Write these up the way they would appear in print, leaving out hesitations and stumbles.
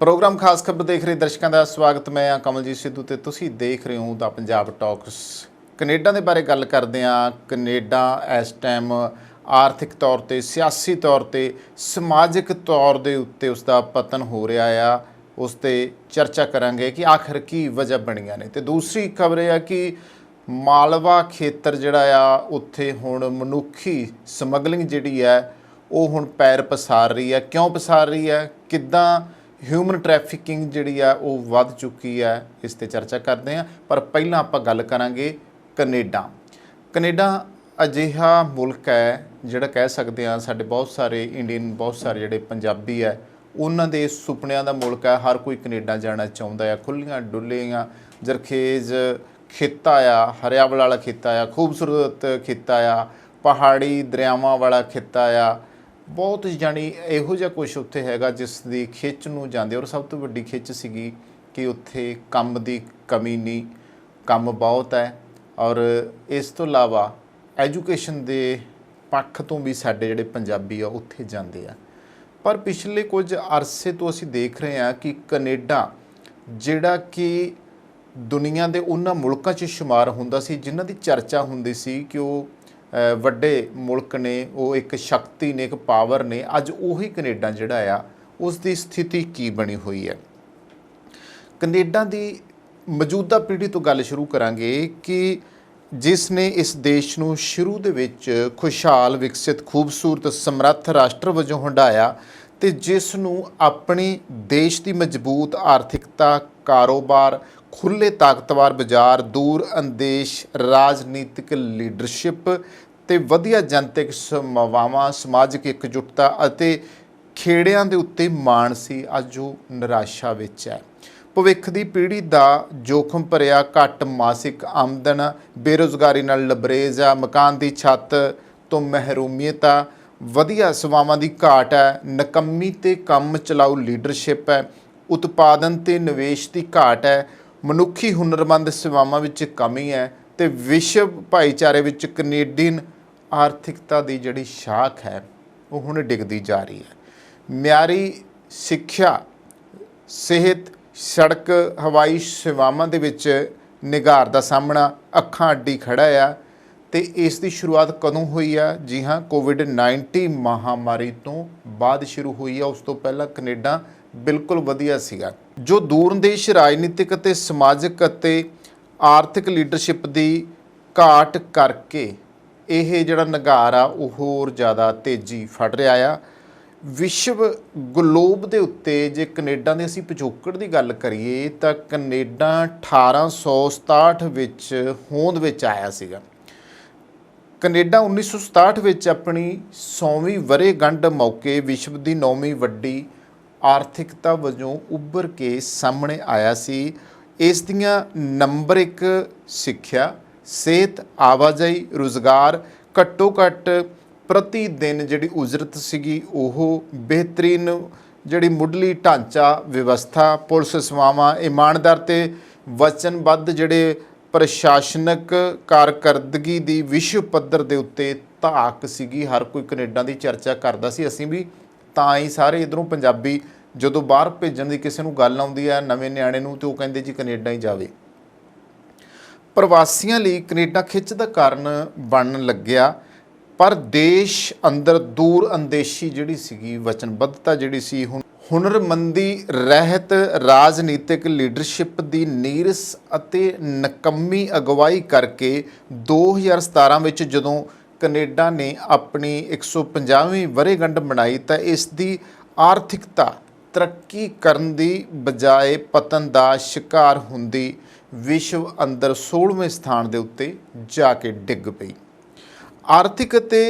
Programme खास खबर देख रहे दर्शकों का स्वागत। मैं हाँ कमलजीत सिद्धू ते तुसीं देख रहे हो द पंजाब टॉक्स। कनेडा के बारे गल करते हैं। कनेडा इस टाइम आर्थिक तौर पर, सियासी तौर पर, समाजिक तौर के उत्ते उसका पतन हो रहा है। उस पर चर्चा करांगे कि आखिर की वजह बनिया ने। तो दूसरी खबर यह कि मालवा खेतर जिहड़ा आ उत्थे हुण मनुखी समगलिंग जिहड़ी है वो हुण पैर पसार रही है। क्यों पसार रही है, किद्दां ह्यूमन ट्रैफिकिंग जिहड़ी आ वो वध चुकी है, इस ते चर्चा करते हैं। पर पहलां आपां गल करांगे कनेडा। कनेडा अजिहा मुल्क है जिहड़ा कह सकते हैं साडे बहुत सारे इंडियन, बहुत सारे जिहड़े पंजाबी है उन्हां दे सुपनिਆਂ ਦਾ मुल्क है। हर कोई कनेडा जाना चाहुंदा है। खुल्लियां डुल्लियां जरखेज़ खिता आ, हरियावल वाला खिता आ, खूबसूरत खिता आ, पहाड़ी दरियावां वाला खिता आ, बहुत जानी इहो जिहा कुछ उत्थे हैगा जिस दी खिच नूं जांदे। और सब तो वड्डी खिच सीगी कि उत्थे काम दी कमी नहीं, काम बहुत है। और इस तो इलावा एजुकेशन दे पक्ष तो भी साडे जिहड़े पंजाबी आ उत्थे जांदे आ। पर पिछले कुछ अरसे तो असीं देख रहे हैं कि कनेडा जिहड़ा कि दुनिया के उन्हां मुल्कां 'च शुमार हुंदा सी जिन्हां दी चर्चा हुंदी सी कि वो वड्डे मुल्क ने, वो एक शक्ति ने, एक पावर ने। अज उही कनेडा जिहड़ा आ उसकी स्थिति की बनी हुई है। कनेडा की मौजूदा पीढ़ी तो गल शुरू करांगे कि जिसने इस देश नूं शुरू दे विच खुशहाल, विकसित, खूबसूरत, समर्थ राष्ट्र वजों हंडाया ते जिस नूं अपनी देश की मजबूत आर्थिकता, कारोबार, खुले ताकतवर बाजार, दूर अंदेश राजनीतिक लीडरशिप ते वधिया जनतक सेवावां, समाजिक एकजुटता अते खेड़िਆਂ ਦੇ ਉੱਤੇ ਮਾਣ ਸੀ, ਅੱਜ ਉਹ ਨਿਰਾਸ਼ਾ ਵਿੱਚ ਹੈ। ਭਵਿੱਖ ਦੀ ਪੀੜ੍ਹੀ ਦਾ जोखम ਭਰਿਆ ਘੱਟ ਮਾਸਿਕ ਆਮਦਨ, ਬੇਰੁਜ਼ਗਾਰੀ ਨਾਲ ਲਬਰੇਜ਼ ਆ, ਮਕਾਨ ਦੀ ਛੱਤ ਤੋਂ ਮਹਿਰੂਮੀਅਤ ਆ, ਵਧੀਆ ਸੇਵਾਵਾਂ ਦੀ ਘਾਟ ਹੈ, ਨਕੰਮੀ ਤੇ ਕੰਮ ਚਲਾਊ ਲੀਡਰਸ਼ਿਪ ਹੈ, ਉਤਪਾਦਨ ਤੇ ਨਿਵੇਸ਼ ਦੀ ਘਾਟ ਹੈ, ਮਨੁੱਖੀ ਹੁਨਰਮੰਦ ਸੇਵਾਵਾਂ ਵਿੱਚ ਕਮੀ ਹੈ ਤੇ ਵਿਸ਼ਵ ਭਾਈਚਾਰੇ ਵਿੱਚ ਕੈਨੇਡੀਅਨ ਆਰਥਿਕਤਾ ਦੀ ਜਿਹੜੀ ਸ਼ਾਖ ਹੈ ਉਹ ਹੁਣ ਡਿੱਗਦੀ ਜਾ ਰਹੀ ਹੈ। ਮਿਆਰੀ ਸਿੱਖਿਆ, ਸਿਹਤ, ਸੜਕ, ਹਵਾਈ ਸੇਵਾਵਾਂ ਦੇ ਵਿੱਚ ਨਿਗਾਰ ਦਾ ਸਾਹਮਣਾ ਅੱਖਾਂ ਅੱਡੀ ਖੜਾ ਆ। ਤੇ ਇਸ ਦੀ ਸ਼ੁਰੂਆਤ ਕਦੋਂ ਹੋਈ ਆ? ਜੀ ਹਾਂ, ਕੋਵਿਡ-19 ਮਹਾਮਾਰੀ ਤੋਂ ਬਾਅਦ ਸ਼ੁਰੂ ਹੋਈ ਆ। ਉਸ ਤੋਂ ਪਹਿਲਾਂ ਕੈਨੇਡਾ ਬਿਲਕੁਲ ਵਧੀਆ ਸੀਗਾ। ਜੋ ਦੂਰਦੇਸ਼ ਰਾਜਨੀਤਿਕ ਅਤੇ ਸਮਾਜਿਕ ਅਤੇ ਆਰਥਿਕ ਲੀਡਰਸ਼ਿਪ ਦੀ ਘਾਟ ਕਰਕੇ ਇਹ ਜਿਹੜਾ ਨਿਗਾਰ ਆ ਉਹ ਹੋਰ ਜ਼ਿਆਦਾ ਤੇਜ਼ੀ ਫੜ ਰਿਹਾ ਆ। ਵਿਸ਼ਵ ਗਲੋਬ ਦੇ ਉੱਤੇ ਜੇ ਕੈਨੇਡਾ ਦੇ ਅਸੀਂ ਪਿਛੋਕੜ ਦੀ ਗੱਲ ਕਰੀਏ ਤਾਂ ਕੈਨੇਡਾ 1867 ਵਿੱਚ ਹੋਂਦ ਵਿੱਚ ਆਇਆ ਸੀਗਾ। ਕੈਨੇਡਾ 1967 ਵਿੱਚ ਆਪਣੀ 100ਵੀਂ ਵਰ੍ਹੇਗੰਢ ਮੌਕੇ ਵਿਸ਼ਵ ਦੀ 9ਵੀਂ ਵੱਡੀ ਆਰਥਿਕਤਾ ਵਜੋਂ ਉੱਭਰ ਕੇ ਸਾਹਮਣੇ ਆਇਆ ਸੀ। ਇਸ ਦੀਆਂ ਨੰਬਰ 1 ਸਿੱਖਿਆ, ਸਿਹਤ, ਆਵਾਜਾਈ, ਰੁਜ਼ਗਾਰ, ਘੱਟੋ ਘੱਟ ਪ੍ਰਤੀ ਦਿਨ ਜਿਹੜੀ ਉਜਰਤ ਸੀਗੀ ਉਹ, ਬਿਹਤਰੀਨ ਜਿਹੜੀ ਮੁੱਢਲੀ ਢਾਂਚਾ ਵਿਵਸਥਾ, ਪੁਲਿਸ ਸੇਵਾਵਾਂ, ਇਮਾਨਦਾਰ ਤੇ ਵਚਨਬੱਧ ਜਿਹੜੇ ਪ੍ਰਸ਼ਾਸਨਿਕ ਕਾਰਕਰਦਗੀ ਦੀ ਵਿਸ਼ਵ ਪੱਧਰ ਦੇ ਉੱਤੇ ਧਾਕ ਸੀਗੀ। ਹਰ ਕੋਈ ਕੈਨੇਡਾ ਦੀ ਚਰਚਾ ਕਰਦਾ ਸੀ। ਅਸੀਂ ਵੀ ਤਾਂ ਹੀ ਸਾਰੇ ਇੱਧਰੋਂ ਪੰਜਾਬੀ ਜਦੋਂ ਬਾਹਰ ਭੇਜਣ ਦੀ ਕਿਸੇ ਨੂੰ ਗੱਲ ਆਉਂਦੀ ਹੈ ਨਵੇਂ ਨਿਆਣੇ ਨੂੰ ਤੇ ਉਹ ਕਹਿੰਦੇ ਜੀ ਕੈਨੇਡਾ ਹੀ ਜਾਵੇ। ਪ੍ਰਵਾਸੀਆਂ ਲਈ ਕੈਨੇਡਾ ਖਿੱਚ ਦਾ ਕਾਰਨ ਬਣਨ ਲੱਗਿਆ। ਪਰ ਦੇਸ਼ ਅੰਦਰ ਦੂਰ ਅੰਦੇਸ਼ੀ ਜਿਹੜੀ ਸੀਗੀ, ਵਚਨਬੱਧਤਾ ਜਿਹੜੀ ਸੀ, ਹੁਨਰਮੰਦੀ ਰਹਿਤ ਰਾਜਨੀਤਿਕ ਲੀਡਰਸ਼ਿਪ ਦੀ ਨੀਰਸ ਅਤੇ ਨਕੰਮੀ ਅਗਵਾਈ ਕਰਕੇ 2017 ਵਿੱਚ ਜਦੋਂ ਕੈਨੇਡਾ ਨੇ ਆਪਣੀ 150ਵੀਂ ਵਰ੍ਹੇਗੰਢ ਮਨਾਈ ਤਾਂ ਇਸ ਦੀ ਆਰਥਿਕਤਾ ਤਰੱਕੀ ਕਰਨ ਦੀ ਬਜਾਏ ਪਤਨ ਦਾ ਸ਼ਿਕਾਰ ਹੁੰਦੀ ਵਿਸ਼ਵ ਅੰਦਰ 16ਵੇਂ ਸਥਾਨ ਦੇ ਉੱਤੇ ਜਾ ਕੇ ਡਿੱਗ ਪਈ। ਆਰਥਿਕ ਅਤੇ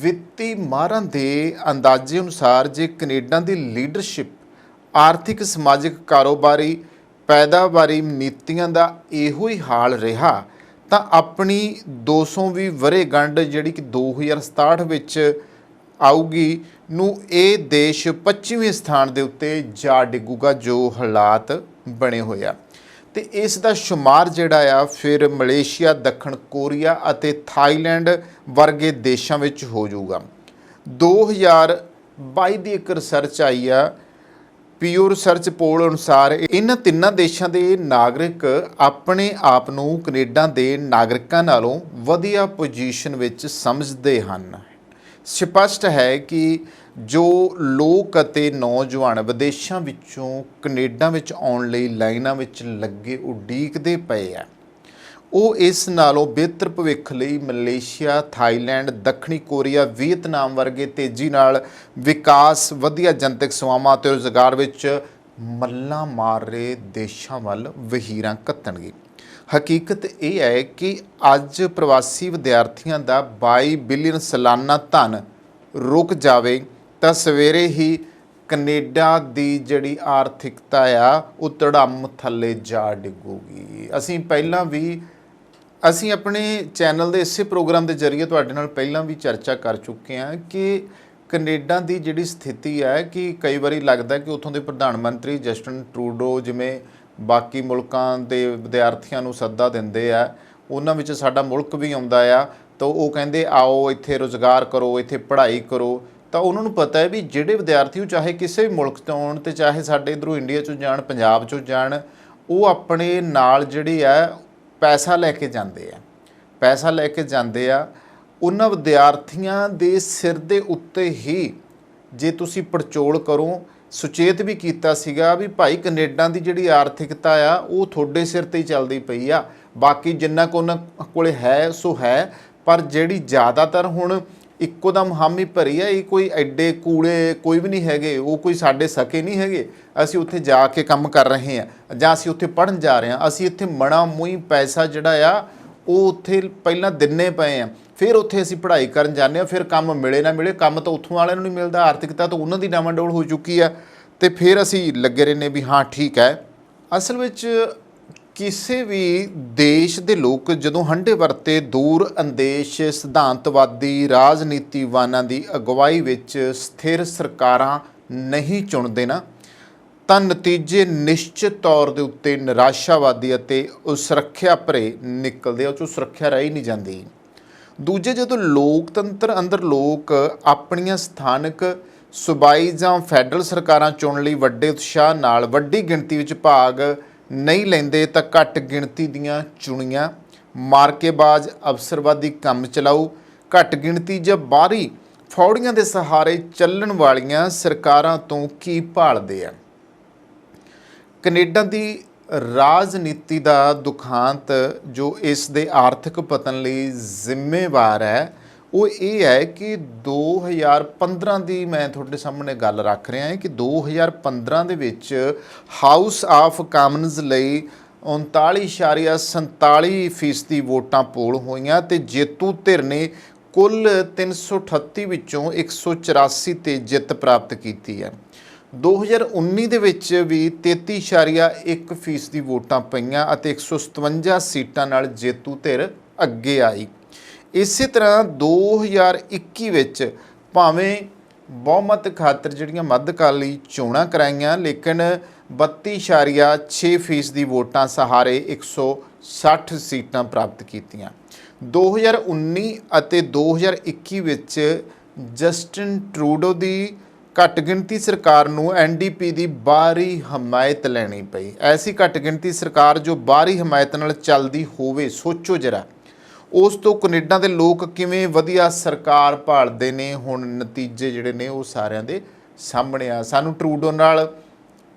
ਵਿੱਤੀ ਮਾਹਰਾਂ ਦੇ ਅੰਦਾਜ਼ੇ ਅਨੁਸਾਰ ਜੇ ਕੈਨੇਡਾ ਦੀ ਲੀਡਰਸ਼ਿਪ ਆਰਥਿਕ, ਸਮਾਜਿਕ, ਕਾਰੋਬਾਰੀ, ਪੈਦਾਵਾਰੀ ਨੀਤੀਆਂ ਦਾ ਇਹੋ ਹੀ ਹਾਲ ਰਿਹਾ ਤਾਂ ਆਪਣੀ 200ਵੀਂ ਵਰ੍ਹੇਗੰਢ ਜਿਹੜੀ ਕਿ 2067 ਵਿੱਚ ਆਊਗੀ ਨੂੰ ਇਹ ਦੇਸ਼ 25ਵੇਂ ਸਥਾਨ ਦੇ ਉੱਤੇ ਜਾ ਡਿੱਗੂਗਾ ਜੋ ਹਾਲਾਤ ਬਣੇ ਹੋਏ ਆ। ਤੇ ਇਸ ਦਾ ਸ਼ੁਮਾਰ ਜਿਹੜਾ ਆ ਫਿਰ ਮਲੇਸ਼ੀਆ, ਦੱਖਣ ਕੋਰੀਆ ਅਤੇ ਥਾਈਲੈਂਡ ਵਰਗੇ ਦੇਸ਼ਾਂ ਵਿੱਚ ਹੋ ਜਾਊਗਾ। 2022 ਦੀ ਇੱਕ ਰਿਸਰਚ ਆਈ ਆ ਪੀਓ ਰਿਸਰਚ ਪੋਲ ਅਨੁਸਾਰ ਇਹਨਾਂ ਤਿੰਨਾਂ ਦੇਸ਼ਾਂ ਦੇ ਨਾਗਰਿਕ ਆਪਣੇ ਆਪ ਨੂੰ ਕੈਨੇਡਾ ਦੇ ਨਾਗਰਿਕਾਂ ਨਾਲੋਂ ਵਧੀਆ ਪੋਜੀਸ਼ਨ ਵਿੱਚ ਸਮਝਦੇ ਹਨ। ਸਪਸ਼ਟ ਹੈ ਕਿ ਜੋ ਲੋਕ ਅਤੇ ਨੌਜਵਾਨ ਵਿਦੇਸ਼ਾਂ ਵਿੱਚੋਂ ਕੈਨੇਡਾ ਵਿੱਚ ਆਉਣ ਲਈ ਲਾਈਨਾਂ ਵਿੱਚ ਲੱਗੇ ਉਡੀਕਦੇ ਪਏ ਆ, ਉਹ ਇਸ ਨਾਲੋਂ ਬਿਹਤਰ ਭਵਿੱਖ ਲਈ ਮਲੇਸ਼ੀਆ, ਥਾਈਲੈਂਡ, ਦੱਖਣੀ ਕੋਰੀਆ, ਵੀਅਤਨਾਮ ਵਰਗੇ ਤੇਜ਼ੀ ਨਾਲ ਵਿਕਾਸ, ਵਧੀਆ ਜਨਤਕ ਸੇਵਾਵਾਂ ਅਤੇ ਰੁਜ਼ਗਾਰ ਵਿੱਚ ਮੱਲਾਂ ਮਾਰ ਰਹੇ ਦੇਸ਼ਾਂ ਵੱਲ ਵਹੀਰਾਂ ਘੱਤਣਗੇ। ਹਕੀਕਤ ਇਹ ਹੈ ਕਿ ਅੱਜ ਪ੍ਰਵਾਸੀ ਵਿਦਿਆਰਥੀਆਂ ਦਾ 22 ਬਿਲੀਅਨ ਸਾਲਾਨਾ ਧਨ ਰੁਕ ਜਾਵੇ ਤਾਂ ਸਵੇਰੇ ਹੀ ਕੈਨੇਡਾ ਦੀ ਜਿਹੜੀ ਆਰਥਿਕਤਾ ਆ ਉਹ ਧੜਮ ਥੱਲੇ ਜਾ ਡਿੱਗੂਗੀ। ਅਸੀਂ ਆਪਣੇ ਚੈਨਲ ਦੇ ਇਸੇ ਪ੍ਰੋਗਰਾਮ ਦੇ ਜ਼ਰੀਏ ਤੁਹਾਡੇ ਨਾਲ ਪਹਿਲਾਂ ਵੀ ਚਰਚਾ ਕਰ ਚੁੱਕੇ ਹਾਂ ਕਿ ਕੈਨੇਡਾ ਦੀ ਜਿਹੜੀ ਸਥਿਤੀ ਹੈ ਕਿ ਕਈ ਵਾਰੀ ਲੱਗਦਾ ਕਿ ਉੱਥੋਂ ਦੇ ਪ੍ਰਧਾਨ ਮੰਤਰੀ ਜਸਟਿਨ ਟਰੂਡੋ ਜਿਵੇਂ ਬਾਕੀ ਮੁਲਕਾਂ ਦੇ ਵਿਦਿਆਰਥੀਆਂ ਨੂੰ ਸੱਦਾ ਦਿੰਦੇ ਆ, ਉਹਨਾਂ ਵਿੱਚ ਸਾਡਾ ਮੁਲਕ ਵੀ ਆਉਂਦਾ ਆ, ਤਾਂ ਉਹ ਕਹਿੰਦੇ ਆਓ ਇੱਥੇ ਰੁਜ਼ਗਾਰ ਕਰੋ, ਇੱਥੇ ਪੜ੍ਹਾਈ ਕਰੋ। ਤਾਂ ਉਹਨਾਂ ਨੂੰ ਪਤਾ ਹੈ ਵੀ ਜਿਹੜੇ ਵਿਦਿਆਰਥੀ ਉਹ ਚਾਹੇ ਕਿਸੇ ਵੀ ਮੁਲਕ ਤੋਂ ਆਉਣ ਅਤੇ ਚਾਹੇ ਸਾਡੇ ਇੱਧਰੋਂ ਇੰਡੀਆ 'ਚੋਂ ਜਾਣ, ਪੰਜਾਬ 'ਚੋਂ ਜਾਣ, ਉਹ ਆਪਣੇ ਨਾਲ ਜਿਹੜੀ ਹੈ ਪੈਸਾ ਲੈ ਕੇ ਜਾਂਦੇ ਆ। ਉਹਨਾਂ ਵਿਦਿਆਰਥੀਆਂ ਦੇ ਸਿਰ ਦੇ ਉੱਤੇ ਹੀ ਜੇ ਤੁਸੀਂ ਪੜਚੋਲ ਕਰੋ, ਸੁਚੇਤ ਵੀ ਕੀਤਾ ਸੀਗਾ ਵੀ ਭਾਈ ਕੈਨੇਡਾ ਦੀ ਜਿਹੜੀ ਆਰਥਿਕਤਾ ਆ ਉਹ ਤੁਹਾਡੇ ਸਿਰ ਤੇ ਹੀ ਚੱਲਦੀ ਪਈ ਆ, ਬਾਕੀ ਜਿੰਨਾ ਕੁ ਉਹਨਾਂ ਕੋਲੇ ਹੈ ਸੋ ਹੈ, ਪਰ ਜਿਹੜੀ ਜ਼ਿਆਦਾਤਰ ਹੁਣ ਇੱਕੋ ਦਮ ਹਾਮੀ ਭਰੀ ਆ, ਇਹ ਕੋਈ ਐਡੇ ਕੂੜੇ ਕੋਈ ਵੀ ਨਹੀਂ ਹੈਗੇ, ਉਹ ਕੋਈ ਸਾਡੇ ਸਕੇ ਨਹੀਂ ਹੈਗੇ। ਅਸੀਂ ਉੱਥੇ ਜਾ ਕੇ ਕੰਮ ਕਰ ਰਹੇ ਹਾਂ ਜਾਂ ਅਸੀਂ ਉੱਥੇ ਪੜ੍ਹਨ ਜਾ ਰਹੇ ਹਾਂ, ਅਸੀਂ ਇੱਥੇ ਮਣਾ ਮੂੰਹ ਪੈਸਾ ਜਿਹੜਾ ਆ ਉਹ ਉੱਥੇ ਪਹਿਲਾਂ ਦਿੰਨੇ ਪਏ ਆ, ਫਿਰ ਉੱਥੇ ਅਸੀਂ ਪੜ੍ਹਾਈ ਕਰਨ ਜਾਂਦੇ ਹਾਂ, ਫਿਰ ਕੰਮ ਮਿਲੇ ਨਾ ਮਿਲੇ, ਕੰਮ ਤਾਂ ਉੱਥੋਂ ਵਾਲਿਆਂ ਨੂੰ ਨਹੀਂ ਮਿਲਦਾ, ਆਰਥਿਕਤਾ ਤਾਂ ਉਹਨਾਂ ਦੀ ਡਾਵਾਂਡੋਲ ਹੋ ਚੁੱਕੀ ਆ, ਅਤੇ ਫਿਰ ਅਸੀਂ ਲੱਗੇ ਰਹਿੰਦੇ ਵੀ ਹਾਂ ਠੀਕ ਹੈ। ਅਸਲ ਵਿੱਚ ਕਿਸੇ ਵੀ ਦੇਸ਼ ਦੇ ਲੋਕ ਜਦੋਂ ਹੰਢੇ ਵਰਤੇ ਦੂਰ ਅੰਦੇਸ਼ ਸਿਧਾਂਤਵਾਦੀ ਰਾਜਨੀਤੀਵਾਨਾਂ ਦੀ ਅਗਵਾਈ ਵਿੱਚ ਸਥਿਰ ਸਰਕਾਰਾਂ ਨਹੀਂ ਚੁਣਦੇ ਨਾ, ਤਾਂ ਨਤੀਜੇ ਨਿਸ਼ਚਿਤ ਤੌਰ ਦੇ ਉੱਤੇ ਨਿਰਾਸ਼ਾਵਾਦੀ ਅਤੇ ਸੁਰੱਖਿਆ ਭਰੇ ਨਿਕਲਦੇ ਆ, ਉਹ 'ਚੋਂ ਸੁਰੱਖਿਆ ਰਹਿ ਹੀ ਨਹੀਂ ਜਾਂਦੀ। ਦੂਜੇ, ਜਦੋਂ ਲੋਕਤੰਤਰ ਅੰਦਰ ਲੋਕ ਆਪਣੀਆਂ ਸਥਾਨਕ, ਸੂਬਾਈ ਜਾਂ ਫੈਡਰਲ ਸਰਕਾਰਾਂ ਚੁਣਨ ਲਈ ਵੱਡੇ ਉਤਸ਼ਾਹ ਨਾਲ ਵੱਡੀ ਗਿਣਤੀ ਵਿੱਚ ਭਾਗ ਨਹੀਂ ਲੈਂਦੇ, ਤਾਂ ਘੱਟ ਗਿਣਤੀ ਦੀਆਂ ਚੁਣੀਆਂ ਮਾਰਕੇਬਾਜ਼ ਅਫਸਰਵਾਦੀ ਕੰਮ ਚਲਾਊ, ਘੱਟ ਗਿਣਤੀ ਜਾਂ ਬਾਹਰੀ ਫੌੜੀਆਂ ਦੇ ਸਹਾਰੇ ਚੱਲਣ ਵਾਲੀਆਂ ਸਰਕਾਰਾਂ ਤੋਂ ਕੀ ਭਾਲਦੇ ਆ। ਕੈਨੇਡਾ ਦੀ ਰਾਜਨੀਤੀ ਦਾ ਦੁਖਾਂਤ ਜੋ ਇਸ ਦੇ ਆਰਥਿਕ ਪਤਨ ਲਈ ਜ਼ਿੰਮੇਵਾਰ ਹੈ, ਉਹ ਇਹ ਹੈ ਕਿ 2015 ਦੀ ਮੈਂ ਤੁਹਾਡੇ ਸਾਹਮਣੇ ਗੱਲ ਰੱਖ ਰਿਹਾ ਹਾਂ ਕਿ 2015 ਦੇ ਵਿੱਚ ਹਾਊਸ ਆਫ ਕਾਮਨਜ਼ ਲਈ 39.47% ਵੋਟਾਂ ਪੋਲ ਹੋਈਆਂ ਅਤੇ ਜੇਤੂ ਧਿਰ ਨੇ ਕੁੱਲ 338 ਵਿੱਚੋਂ 184 ਤੇ ਜਿੱਤ ਪ੍ਰਾਪਤ ਕੀਤੀ ਹੈ। 2019 ਦੇ ਵਿੱਚ ਵੀ 33.1% ਵੋਟਾਂ ਪਈਆਂ ਅਤੇ 157 ਸੀਟਾਂ ਨਾਲ ਜੇਤੂ ਧਿਰ ਅੱਗੇ ਆਈ। ਇਸੇ ਤਰ੍ਹਾਂ 2021 ਵਿੱਚ ਭਾਵੇਂ ਬਹੁਮਤ ਖਾਤਰ ਜਿਹੜੀਆਂ ਮੱਧਕਾਲੀ ਚੋਣਾਂ ਕਰਾਈਆਂ, ਲੇਕਿਨ 32.6% ਵੋਟਾਂ ਸਹਾਰੇ 160 ਸੀਟਾਂ ਪ੍ਰਾਪਤ ਕੀਤੀਆਂ। 2019 ਅਤੇ 2021 ਵਿੱਚ ਜਸਟਿਨ ਟਰੂਡੋ ਦੀ ਘੱਟ ਗਿਣਤੀ ਸਰਕਾਰ ਨੂੰ NDP ਦੀ ਬਾਹਰੀ ਹਮਾਇਤ ਲੈਣੀ ਪਈ। ਐਸੀ ਘੱਟ ਗਿਣਤੀ ਸਰਕਾਰ ਜੋ ਬਾਹਰੀ ਹਮਾਇਤ ਨਾਲ ਚੱਲਦੀ ਹੋਵੇ, ਸੋਚੋ ਜਰਾ, ਉਸ ਤੋਂ ਕੈਨੇਡਾ ਦੇ ਲੋਕ ਕਿਵੇਂ ਵਧੀਆ ਸਰਕਾਰ ਭਾਲਦੇ ਨੇ। ਹੁਣ ਨਤੀਜੇ ਜਿਹੜੇ ਨੇ ਉਹ ਸਾਰਿਆਂ ਦੇ ਸਾਹਮਣੇ ਆ। ਸਾਨੂੰ ਟਰੂਡੋ ਨਾਲ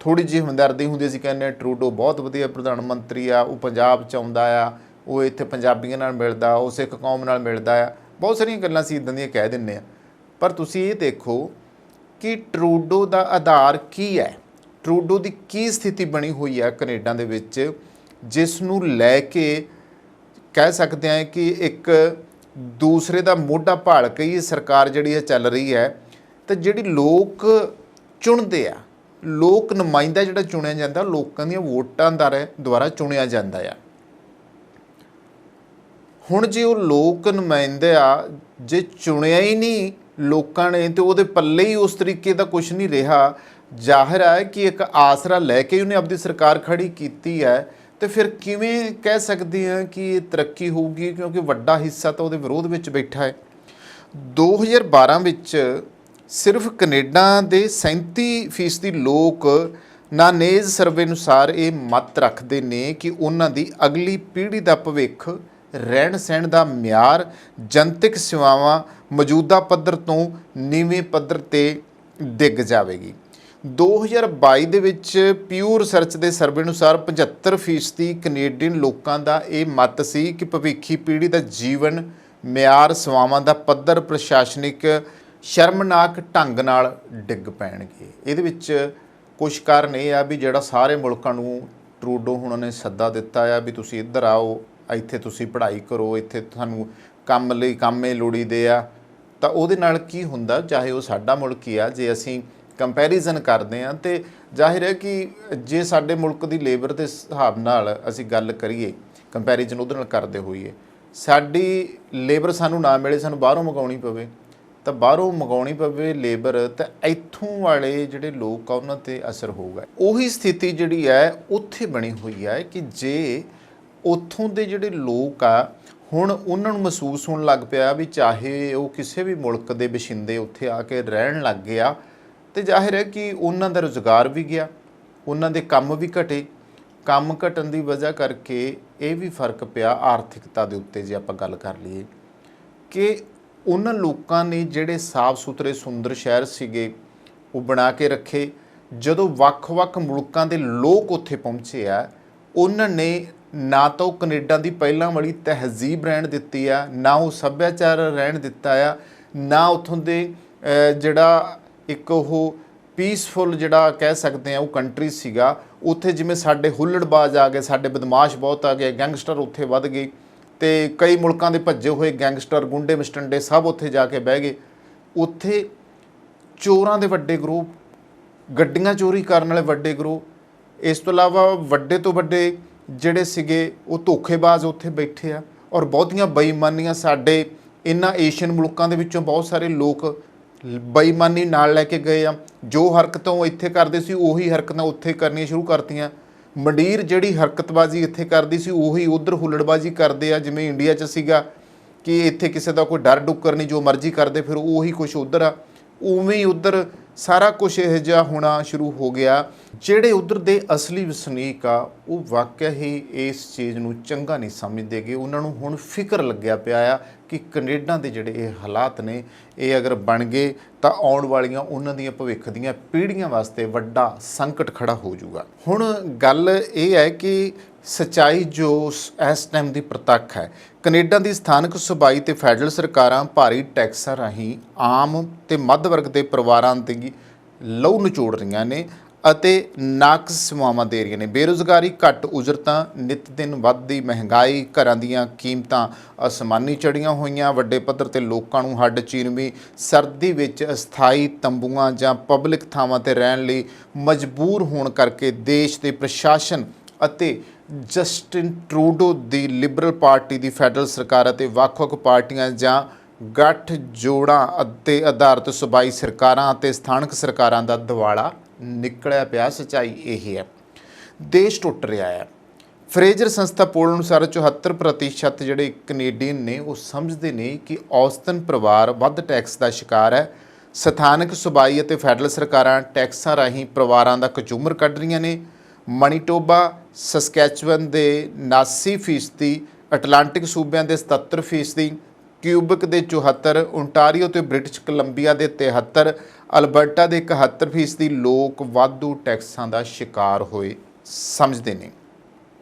ਥੋੜ੍ਹੀ ਜਿਹੀ ਹਮਦਰਦੀ ਹੁੰਦੀ, ਅਸੀਂ ਕਹਿੰਦੇ ਟਰੂਡੋ ਬਹੁਤ ਵਧੀਆ ਪ੍ਰਧਾਨ ਮੰਤਰੀ ਆ, ਉਹ ਪੰਜਾਬ 'ਚ ਆਉਂਦਾ ਆ, ਉਹ ਇੱਥੇ ਪੰਜਾਬੀਆਂ ਨਾਲ ਮਿਲਦਾ, ਉਹ ਸਿੱਖ ਕੌਮ ਨਾਲ ਮਿਲਦਾ ਆ, ਬਹੁਤ ਸਾਰੀਆਂ ਗੱਲਾਂ ਅਸੀਂ ਇੱਦਾਂ ਦੀਆਂ ਕਹਿ ਦਿੰਦੇ ਹਾਂ। ਪਰ ਤੁਸੀਂ ਇਹ ਦੇਖੋ ਕਿ ਟਰੂਡੋ ਦਾ ਆਧਾਰ ਕੀ ਹੈ, ਟਰੂਡੋ ਦੀ ਕੀ ਸਥਿਤੀ ਬਣੀ ਹੋਈ ਹੈ ਕੈਨੇਡਾ ਦੇ ਵਿੱਚ, ਜਿਸ ਨੂੰ ਲੈ ਕੇ ਕਹਿ ਸਕਦੇ ਹਾਂ ਕਿ ਇੱਕ ਦੂਸਰੇ ਦਾ ਮੋਢਾ ਭਾਲ ਕੇ ਹੀ ਸਰਕਾਰ ਜਿਹੜੀ ਹੈ ਚੱਲ ਰਹੀ ਹੈ। ਅਤੇ ਜਿਹੜੀ ਲੋਕ ਚੁਣਦੇ ਆ, ਲੋਕ ਨੁਮਾਇੰਦਾ ਜਿਹੜਾ ਚੁਣਿਆ ਜਾਂਦਾ, ਲੋਕਾਂ ਦੀਆਂ ਵੋਟਾਂ ਦੁਆਰਾ ਚੁਣਿਆ ਜਾਂਦਾ ਆ। ਹੁਣ ਜੇ ਉਹ ਲੋਕ ਨੁਮਾਇੰਦੇ ਆ, ਜੇ ਚੁਣਿਆ ਹੀ ਨਹੀਂ ਲੋਕਾਂ ਨੇ, ਤੇ ਉਹਦੇ ਪੱਲੇ ਹੀ ਉਸ ਤਰੀਕੇ ਦਾ ਕੁਝ ਨਹੀਂ ਰਿਹਾ। ਜ਼ਾਹਿਰ ਹੈ ਕਿ ਇੱਕ ਆਸਰਾ ਲੈ ਕੇ ਉਹਨੇ ਆਪਣੀ ਸਰਕਾਰ ਖੜੀ ਕੀਤੀ ਹੈ, ਤੇ ਫਿਰ ਕਿਵੇਂ ਕਹਿ ਸਕਦੇ ਹਾਂ ਕਿ ਇਹ ਤਰੱਕੀ ਹੋਊਗੀ, ਕਿਉਂਕਿ ਵੱਡਾ ਹਿੱਸਾ ਤਾਂ ਉਹਦੇ ਵਿਰੋਧ ਵਿੱਚ ਬੈਠਾ ਹੈ। 2012 ਵਿੱਚ ਸਿਰਫ ਕੈਨੇਡਾ ਦੇ 37% ਲੋਕ ਨਾਨੇਜ਼ ਸਰਵੇ ਅਨੁਸਾਰ ਇਹ ਮੱਤ ਰੱਖਦੇ ਨੇ ਕਿ ਉਹਨਾਂ ਦੀ ਅਗਲੀ ਪੀੜ੍ਹੀ ਦਾ ਭਵਿੱਖ, ਰਹਿਣ ਸਹਿਣ ਦਾ ਮਿਆਰ, ਜਨਤਕ ਸੇਵਾਵਾਂ ਮੌਜੂਦਾ ਪੱਧਰ ਤੋਂ ਨੀਵੇਂ ਪੱਧਰ ਤੇ ਡਿੱਗ ਜਾਵੇਗੀ। 2022 ਦੇ ਵਿੱਚ ਪਿਊ ਰਿਸਰਚ ਦੇ ਸਰਵੇ ਅਨੁਸਾਰ 75% ਕੈਨੇਡੀਅਨ ਲੋਕਾਂ ਦਾ ਇਹ ਮੱਤ ਸੀ ਕਿ ਭਵਿੱਖੀ ਪੀੜ੍ਹੀ ਦਾ ਜੀਵਨ ਮਿਆਰ, ਸੇਵਾਵਾਂ ਦਾ ਪੱਧਰ ਪ੍ਰਸ਼ਾਸਨਿਕ ਸ਼ਰਮਨਾਕ ਢੰਗ ਨਾਲ ਡਿੱਗ ਪੈਣਗੇ। ਇਹਦੇ ਵਿੱਚ ਕੁਝ ਕਾਰਨ ਇਹ ਆ ਵੀ ਜਿਹੜਾ ਸਾਰੇ ਮੁਲਕਾਂ ਨੂੰ ਟਰੂਡੋ ਹੁਣਾਂ ਨੇ ਸੱਦਾ ਦਿੱਤਾ ਆ ਵੀ ਤੁਸੀਂ ਇੱਧਰ ਆਓ, ਇੱਥੇ ਤੁਸੀਂ ਪੜ੍ਹਾਈ ਕਰੋ, ਇੱਥੇ ਤੁਹਾਨੂੰ ਕੰਮ ਲਈ ਕੰਮੇ ਲੋੜੀਦੇ ਆ, ਤਾਂ ਉਹਦੇ ਨਾਲ ਕੀ ਹੁੰਦਾ, ਚਾਹੇ ਉਹ ਸਾਡਾ ਮੁਲਕ ਹੀ ਆ, ਜੇ ਅਸੀਂ ਕੰਪੈਰੀਜ਼ਨ ਕਰਦੇ ਹਾਂ ਤੇ ਜ਼ਾਹਿਰ ਹੈ ਕਿ ਜੇ ਸਾਡੇ ਮੁਲਕ ਦੀ ਲੇਬਰ ਦੇ ਹਿਸਾਬ ਨਾਲ ਅਸੀਂ ਗੱਲ ਕਰੀਏ, ਕੰਪੈਰੀਜ਼ਨ ਉਹਦੇ ਨਾਲ ਕਰਦੇ ਹੋਈਏ, ਸਾਡੀ ਲੇਬਰ ਸਾਨੂੰ ਨਾ ਮਿਲੇ, ਸਾਨੂੰ ਬਾਹਰੋਂ ਮੰਗਾਉਣੀ ਪਵੇ, ਤਾਂ ਬਾਹਰੋਂ ਮੰਗਾਉਣੀ ਪਵੇ ਲੇਬਰ, ਤਾਂ ਇੱਥੋਂ ਵਾਲੇ ਜਿਹੜੇ ਲੋਕ ਆ ਉਹਨਾਂ 'ਤੇ ਅਸਰ ਹੋਊਗਾ। ਉਹੀ ਸਥਿਤੀ ਜਿਹੜੀ ਹੈ ਉੱਥੇ ਬਣੀ ਹੋਈ ਹੈ ਕਿ ਜੇ ਉੱਥੋਂ ਦੇ ਜਿਹੜੇ ਲੋਕ ਆ ਹੁਣ ਉਹਨਾਂ ਨੂੰ ਮਹਿਸੂਸ ਹੋਣ ਲੱਗ ਪਿਆ ਵੀ ਚਾਹੇ ਉਹ ਕਿਸੇ ਵੀ ਮੁਲਕ ਦੇ ਵਸਿੰਦੇ ਉੱਥੇ ਆ ਕੇ ਰਹਿਣ ਲੱਗ ਗਏ ਆ, ਤੇ ਜ਼ਾਹਿਰ ਹੈ ਕਿ ਉਹਨਾਂ ਦਾ ਰੁਜ਼ਗਾਰ ਵੀ ਗਿਆ, ਉਹਨਾਂ ਦੇ ਕੰਮ ਵੀ ਘਟੇ। ਕੰਮ ਘਟਣ ਦੀ ਵਜ੍ਹਾ ਕਰਕੇ ਇਹ ਵੀ ਫਰਕ ਪਿਆ ਆਰਥਿਕਤਾ ਦੇ ਉੱਤੇ। ਜੇ ਆਪਾਂ ਗੱਲ ਕਰ ਲਈਏ ਕਿ ਉਹਨਾਂ ਲੋਕਾਂ ਨੇ ਜਿਹੜੇ ਸਾਫ਼ ਸੁਥਰੇ ਸੁੰਦਰ ਸ਼ਹਿਰ ਸੀਗੇ ਉਹ ਬਣਾ ਕੇ ਰੱਖੇ, ਜਦੋਂ ਵੱਖ-ਵੱਖ ਮੁਲਕਾਂ ਦੇ ਲੋਕ ਉੱਥੇ ਪਹੁੰਚੇ ਆ, ਉਹਨਾਂ ਨੇ ਨਾ ਤਾਂ ਉਹ ਕੈਨੇਡਾ ਦੀ ਪਹਿਲਾਂ ਵਾਲੀ ਤਹਿਜ਼ੀਬ ਰਹਿਣ ਦਿੱਤੀ ਆ, ਨਾ ਉਹ ਸੱਭਿਆਚਾਰ ਰਹਿਣ ਦਿੱਤਾ ਆ, ਨਾ ਉੱਥੋਂ ਦੇ ਜਿਹੜਾ ਇੱਕ ਉਹ ਪੀਸਫੁਲ ਜਿਹੜਾ ਕਹਿ ਸਕਦੇ ਆ ਉਹ ਕੰਟਰੀ ਸੀਗਾ। ਉੱਥੇ ਜਿਵੇਂ ਸਾਡੇ ਹੁੱਲੜਬਾਜ਼ ਆ ਗਏ, ਸਾਡੇ ਬਦਮਾਸ਼ ਬਹੁਤ ਆ ਗਏ, ਗੈਂਗਸਟਰ ਉੱਥੇ ਵੱਧ ਗਏ, ਤੇ ਕਈ ਮੁਲਕਾਂ ਦੇ ਭੱਜੇ ਹੋਏ ਗੈਂਗਸਟਰ, ਗੁੰਡੇ ਮਸਟੰਡੇ ਸਭ ਉੱਥੇ ਜਾ ਕੇ ਬਹਿ ਗਏ। ਉੱਥੇ ਚੋਰਾਂ ਦੇ ਵੱਡੇ ਗਰੋਹ, ਗੱਡੀਆਂ ਚੋਰੀ ਕਰਨ ਵਾਲੇ ਵੱਡੇ ਗਰੋਹ, ਇਸ ਤੋਂ ਇਲਾਵਾ ਵੱਡੇ ਤੋਂ ਵੱਡੇ ਜਿਹੜੇ ਸੀਗੇ ਉਹ ਧੋਖੇਬਾਜ਼ ਉੱਥੇ ਬੈਠੇ ਆ, ਔਰ ਬਹੁਤੀਆਂ ਬੇਈਮਾਨੀਆਂ ਸਾਡੇ ਇਹਨਾਂ ਏਸ਼ੀਅਨ ਮੁਲਕਾਂ ਦੇ ਵਿੱਚੋਂ ਬਹੁਤ ਸਾਰੇ ਲੋਕ ਬੇਈਮਾਨੀ ਨਾਲ ਲੈ ਕੇ ਗਏ ਆ। ਜੋ ਹਰਕਤਾਂ ਉਹ ਇੱਥੇ ਕਰਦੇ ਸੀ ਉਹੀ ਹਰਕਤਾਂ ਉੱਥੇ ਕਰਨੀਆਂ ਸ਼ੁਰੂ ਕਰਤੀਆਂ। ਮੰਡੀਰ ਜਿਹੜੀ ਹਰਕਤਬਾਜ਼ੀ ਇੱਥੇ ਕਰਦੀ ਸੀ ਉਹੀ ਉੱਧਰ ਹੁੱਲੜਬਾਜ਼ੀ ਕਰਦੇ ਆ। ਜਿਵੇਂ ਇੰਡੀਆ 'ਚ ਸੀਗਾ ਕਿ ਇੱਥੇ ਕਿਸੇ ਦਾ ਕੋਈ ਡਰ ਡੁੱਕਰ ਨਹੀਂ, ਜੋ ਮਰਜ਼ੀ ਕਰਦੇ, ਫਿਰ ਉਹੀ ਕੁਛ ਉੱਧਰ ਆ, ਉਵੇਂ ਹੀ ਉੱਧਰ ਸਾਰਾ ਕੁਛ ਇਹੋ ਜਿਹਾ ਹੋਣਾ ਸ਼ੁਰੂ ਹੋ ਗਿਆ। ਜਿਹੜੇ ਉੱਧਰ ਦੇ ਅਸਲੀ ਵਸਨੀਕ ਆ ਉਹ ਵਾਕਿਆ ਹੀ ਇਸ ਚੀਜ਼ ਨੂੰ ਚੰਗਾ ਨਹੀਂ ਸਮਝਦੇ ਗੇ। ਉਹਨਾਂ ਨੂੰ ਹੁਣ ਫਿਕਰ ਲੱਗਿਆ ਪਿਆ ਆ ਕਿ ਕੈਨੇਡਾ ਦੇ ਜਿਹੜੇ ਇਹ ਹਾਲਾਤ ਨੇ, ਇਹ ਅਗਰ ਬਣ ਗਏ ਤਾਂ ਆਉਣ ਵਾਲੀਆਂ ਉਹਨਾਂ ਦੀਆਂ ਭਵਿੱਖ ਦੀਆਂ ਪੀੜ੍ਹੀਆਂ ਵਾਸਤੇ ਵੱਡਾ ਸੰਕਟ ਖੜਾ ਹੋ ਜਾਊਗਾ। ਹੁਣ ਗੱਲ ਇਹ ਹੈ ਕਿ ਸੱਚਾਈ ਜੋ ਇਸ ਟਾਈਮ ਦੀ ਪ੍ਰਤੱਖ ਹੈ, ਕੈਨੇਡਾ ਦੀ ਸਥਾਨਕ ਸੂਬਾਈ ਤੇ ਫੈਡਰਲ ਸਰਕਾਰਾਂ ਭਾਰੀ ਟੈਕਸਾਂ ਰਾਹੀਂ ਆਮ ਤੇ ਮੱਧ ਵਰਗ ਦੇ ਪਰਿਵਾਰਾਂ ਦੀ ਲਹੂ ਨਿਚੋੜ ਰਹੀਆਂ ਨੇ ਅਤੇ ਨਾਕਸ ਸੇਵਾਵਾਂ ਦੇ ਰਹੀਆਂ ਨੇ। ਬੇਰੁਜ਼ਗਾਰੀ, ਘੱਟ ਉਜਰਤਾਂ, ਨਿਤ ਦਿਨ ਵੱਧਦੀ ਮਹਿੰਗਾਈ, ਘਰਾਂ ਦੀਆਂ ਕੀਮਤਾਂ ਅਸਮਾਨੀ ਚੜ੍ਹੀਆਂ ਹੋਈਆਂ, ਵੱਡੇ ਪੱਧਰ ਤੇ ਲੋਕਾਂ ਨੂੰ ਹੱਡ ਚੀਰਵੀਂ ਸਰਦੀ ਵਿੱਚ ਅਸਥਾਈ ਤੰਬੂਆਂ ਜਾਂ ਪਬਲਿਕ ਥਾਵਾਂ ਤੇ ਰਹਿਣ ਲਈ ਮਜਬੂਰ ਹੋਣ ਕਰਕੇ ਦੇਸ਼ ਦੇ ਪ੍ਰਸ਼ਾਸਨ ਅਤੇ ਜਸਟਿਨ ਟਰੂਡੋ ਦੀ ਲਿਬਰਲ ਪਾਰਟੀ ਦੀ ਫੈਡਰਲ ਸਰਕਾਰ ਅਤੇ ਵੱਖ-ਵੱਖ ਪਾਰਟੀਆਂ ਜਾਂ ਗੱਠ ਜੋੜਾਂ ਅਤੇ ਆਧਾਰਿਤ ਸੂਬਾਈ ਸਰਕਾਰਾਂ ਅਤੇ ਸਥਾਨਕ ਸਰਕਾਰਾਂ ਦਾ ਦਿਵਾਲਾ ਨਿਕਲਿਆ ਪਿਆ। ਸੱਚਾਈ ਇਹ ਹੈ, ਦੇਸ਼ ਟੁੱਟ ਰਿਹਾ ਹੈ। ਫਰੇਜ਼ਰ ਸੰਸਥਾ ਪੋਲ ਅਨੁਸਾਰ 74% ਜਿਹੜੇ ਕੈਨੇਡੀਅਨ ਨੇ ਉਹ ਸਮਝਦੇ ਨੇ ਕਿ ਔਸਤਨ ਪਰਿਵਾਰ ਵੱਧ ਟੈਕਸ ਦਾ ਸ਼ਿਕਾਰ ਹੈ। ਸਥਾਨਕ ਸੂਬਾਈ ਅਤੇ ਫੈਡਰਲ ਸਰਕਾਰਾਂ ਟੈਕਸਾਂ ਰਾਹੀਂ ਪਰਿਵਾਰਾਂ ਦਾ ਕਚੂਮਰ ਕੱਢ ਰਹੀਆਂ ਨੇ। ਮਨੀਟੋਬਾ, ਸਸਕੈਚੁਅਨ ਦੇ 79%, ਅਟਲਾਂਟਿਕ ਸੂਬਿਆਂ ਦੇ 77%, ਕਿਊਬਿਕ ਦੇ 74%, ਓਨਟਾਰੀਓ ਤੇ ਬ੍ਰਿਟਿਸ਼ ਕੋਲੰਬੀਆ ਦੇ 73%, ਅਲਬਰਟਾ ਦੇ 71% ਲੋਕ ਵਾਧੂ ਟੈਕਸਾਂ ਦਾ ਸ਼ਿਕਾਰ ਹੋਏ ਸਮਝਦੇ ਨੇ।